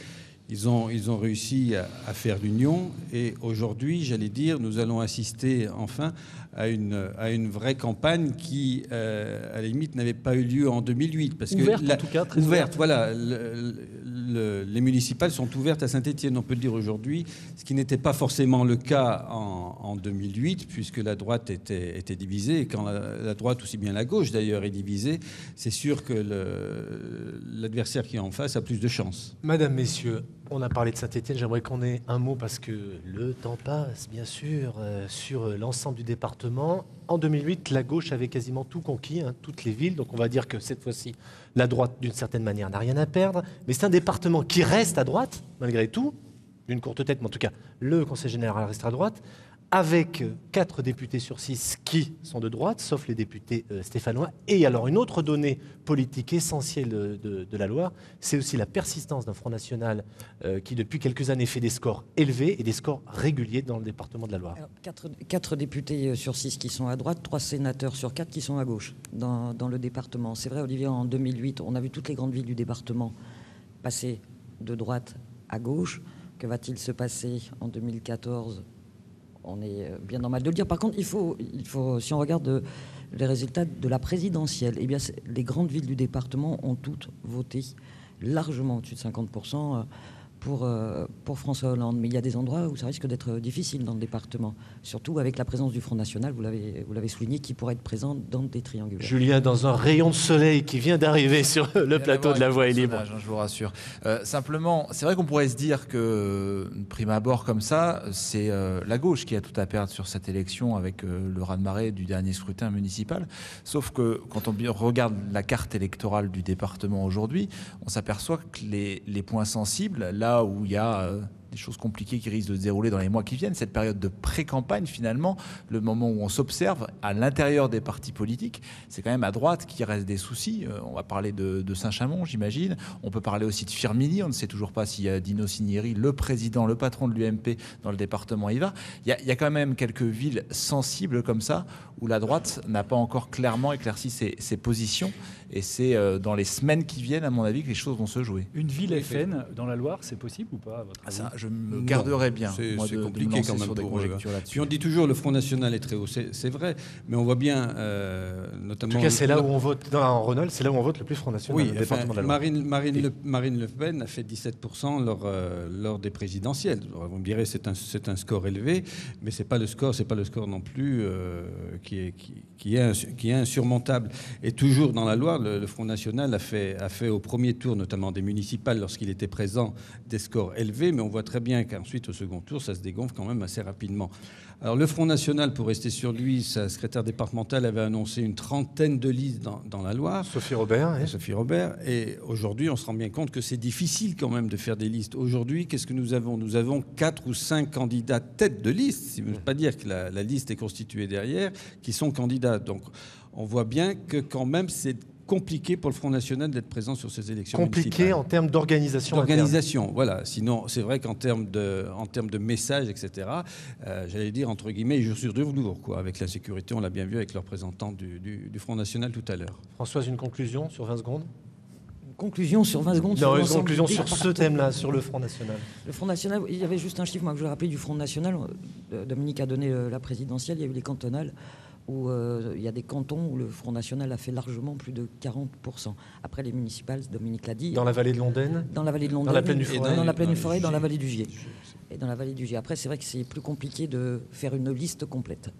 Ils ont réussi à faire l'union et aujourd'hui, j'allais dire, nous allons assister enfin à une vraie campagne qui, à la limite, n'avait pas eu lieu en 2008. Parce ouverte, que en tout cas, très ouverte. Voilà. Les municipales sont ouvertes à Saint-Étienne, on peut le dire aujourd'hui, ce qui n'était pas forcément le cas en 2008, puisque la droite était divisée. Et quand la droite, aussi bien la gauche d'ailleurs, est divisée, c'est sûr que l'adversaire qui est en face a plus de chances. Madame, messieurs, on a parlé de Saint-Étienne, j'aimerais qu'on ait un mot, parce que le temps passe, bien sûr, sur l'ensemble du département. En 2008, la gauche avait quasiment tout conquis, toutes les villes. Donc on va dire que cette fois-ci, la droite, d'une certaine manière, n'a rien à perdre. Mais c'est un département qui reste à droite, malgré tout, d'une courte tête, mais en tout cas, le Conseil général reste à droite, avec 4 députés sur 6 qui sont de droite, sauf les députés stéphanois. Et alors, une autre donnée politique essentielle de la Loire, c'est aussi la persistance d'un Front National qui, depuis quelques années, fait des scores élevés et des scores réguliers dans le département de la Loire. Alors, 4 députés sur 6 qui sont à droite, 3 sénateurs sur 4 qui sont à gauche dans le département. C'est vrai, Olivier, en 2008, on a vu toutes les grandes villes du département passer de droite à gauche. Que va-t-il se passer en 2014 ? On est bien normal de le dire. Par contre, il faut, si on regarde les résultats de la présidentielle, eh bien, les grandes villes du département ont toutes voté largement au-dessus de 50% pour François Hollande. Mais il y a des endroits où ça risque d'être difficile dans le département, surtout avec la présence du Front National, vous l'avez souligné, qui pourrait être présent dans des triangulaires. Julien, dans un rayon de soleil qui vient d'arriver sur le plateau de La Voix est libre. Je vous rassure. Simplement, c'est vrai qu'on pourrait se dire que, prime abord comme ça, c'est la gauche qui a tout à perdre sur cette élection avec le raz-de-marée du dernier scrutin municipal. Sauf que quand on regarde la carte électorale du département aujourd'hui, on s'aperçoit que les points sensibles, là où il y a des choses compliquées qui risquent de se dérouler dans les mois qui viennent, cette période de pré-campagne finalement, le moment où on s'observe à l'intérieur des partis politiques, c'est quand même à droite qu'il reste des soucis. On va parler de Saint-Chamond, j'imagine. On peut parler aussi de Firminy. On ne sait toujours pas si Dino Cinieri, le président, le patron de l'UMP dans le département, y va. Il y a quand même quelques villes sensibles comme ça où la droite n'a pas encore clairement éclairci ses positions. Et c'est dans les semaines qui viennent, à mon avis, que les choses vont se jouer. Une ville FN dans la Loire, c'est possible ou pas à votre avis? Ça, je me garderais bien. C'est compliqué quand même pour Puis on dit toujours le Front National est très haut, c'est vrai, mais on voit bien, notamment. En tout cas, c'est là où on vote en Rhône-Alpes, c'est là où on vote le plus Front National. Oui, Marine Le Pen a fait 17% lors des présidentielles. Alors, vous me direz c'est un score élevé, mais c'est pas le score non plus qui est insurmontable. Et toujours dans la Loire, le Front National a fait au premier tour, notamment des municipales, lorsqu'il était présent, des scores élevés, mais on voit très bien qu'ensuite, au second tour, ça se dégonfle quand même assez rapidement. Alors, le Front National, pour rester sur lui, sa secrétaire départementale avait annoncé une trentaine de listes dans la Loire. Sophie Robert. Oui. Sophie Robert. Et aujourd'hui, on se rend bien compte que c'est difficile quand même de faire des listes. Aujourd'hui, qu'est-ce que nous avons? Nous avons 4 ou 5 candidats tête de liste, si vous ne voulez pas dire que la liste est constituée derrière, qui sont candidats. Donc, on voit bien que quand même, c'est compliqué pour le Front National d'être présent sur ces élections municipales. En termes d'organisation. D'organisation, voilà. Sinon, c'est vrai qu'en termes de messages, etc., j'allais dire, entre guillemets, ils jouent sur deux velours, quoi. Avec l'insécurité, on l'a bien vu avec le représentant du Front National tout à l'heure. Françoise, une conclusion sur 20 secondes? Conclusion sur 20 secondes. Non, une conclusion sur ce thème-là, sur le Front National. Le Front National, il y avait juste un chiffre moi, que je voulais rappeler du Front National. Dominique a donné la présidentielle, il y a eu les cantonales, où il y a des cantons où le Front National a fait largement plus de 40%. Après les municipales, Dominique l'a dit. Dans la vallée de Londaine? Dans la vallée de Londaine. Dans la plaine du Forêt? Dans la plaine du Forêt, dans la vallée du Gier. Et dans la vallée du Gier. Après, c'est vrai que c'est plus compliqué de faire une liste complète.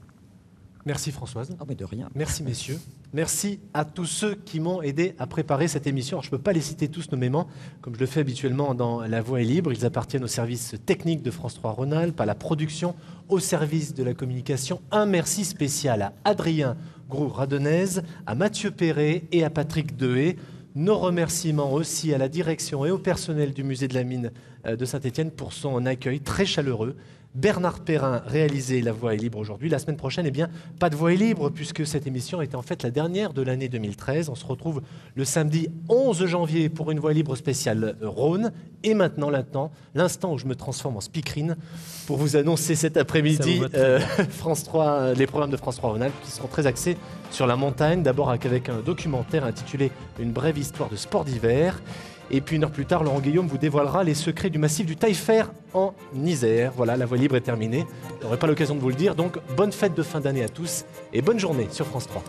Merci Françoise. Oh, mais de rien. Merci messieurs. Merci à tous ceux qui m'ont aidé à préparer cette émission. Alors, je ne peux pas les citer tous nommément, comme je le fais habituellement dans La Voix est libre. Ils appartiennent au service technique de France 3 Rhône-Alpes, à la production, au service de la communication. Un merci spécial à Adrien Groux-Radenez, à Mathieu Perret et à Patrick Dehaye. Nos remerciements aussi à la direction et au personnel du musée de la Mine de Saint-Étienne pour son accueil très chaleureux. Bernard Perrin réalisait La Voix est libre aujourd'hui. La semaine prochaine, pas de Voix est libre puisque cette émission était en fait la dernière de l'année 2013. On se retrouve le samedi 11 janvier pour une Voix est libre spéciale Rhône. Et maintenant, l'instant où je me transforme en speakerine pour vous annoncer cet après-midi France 3, les programmes de France 3 Rhône-Alpes qui seront très axés sur la montagne. D'abord avec un documentaire intitulé Une brève histoire de sport d'hiver. Et puis une heure plus tard, Laurent Guillaume vous dévoilera les secrets du massif du Taillefer en Isère. Voilà, la Voix libre est terminée. Je n'aurai pas l'occasion de vous le dire, donc bonne fête de fin d'année à tous et bonne journée sur France 3.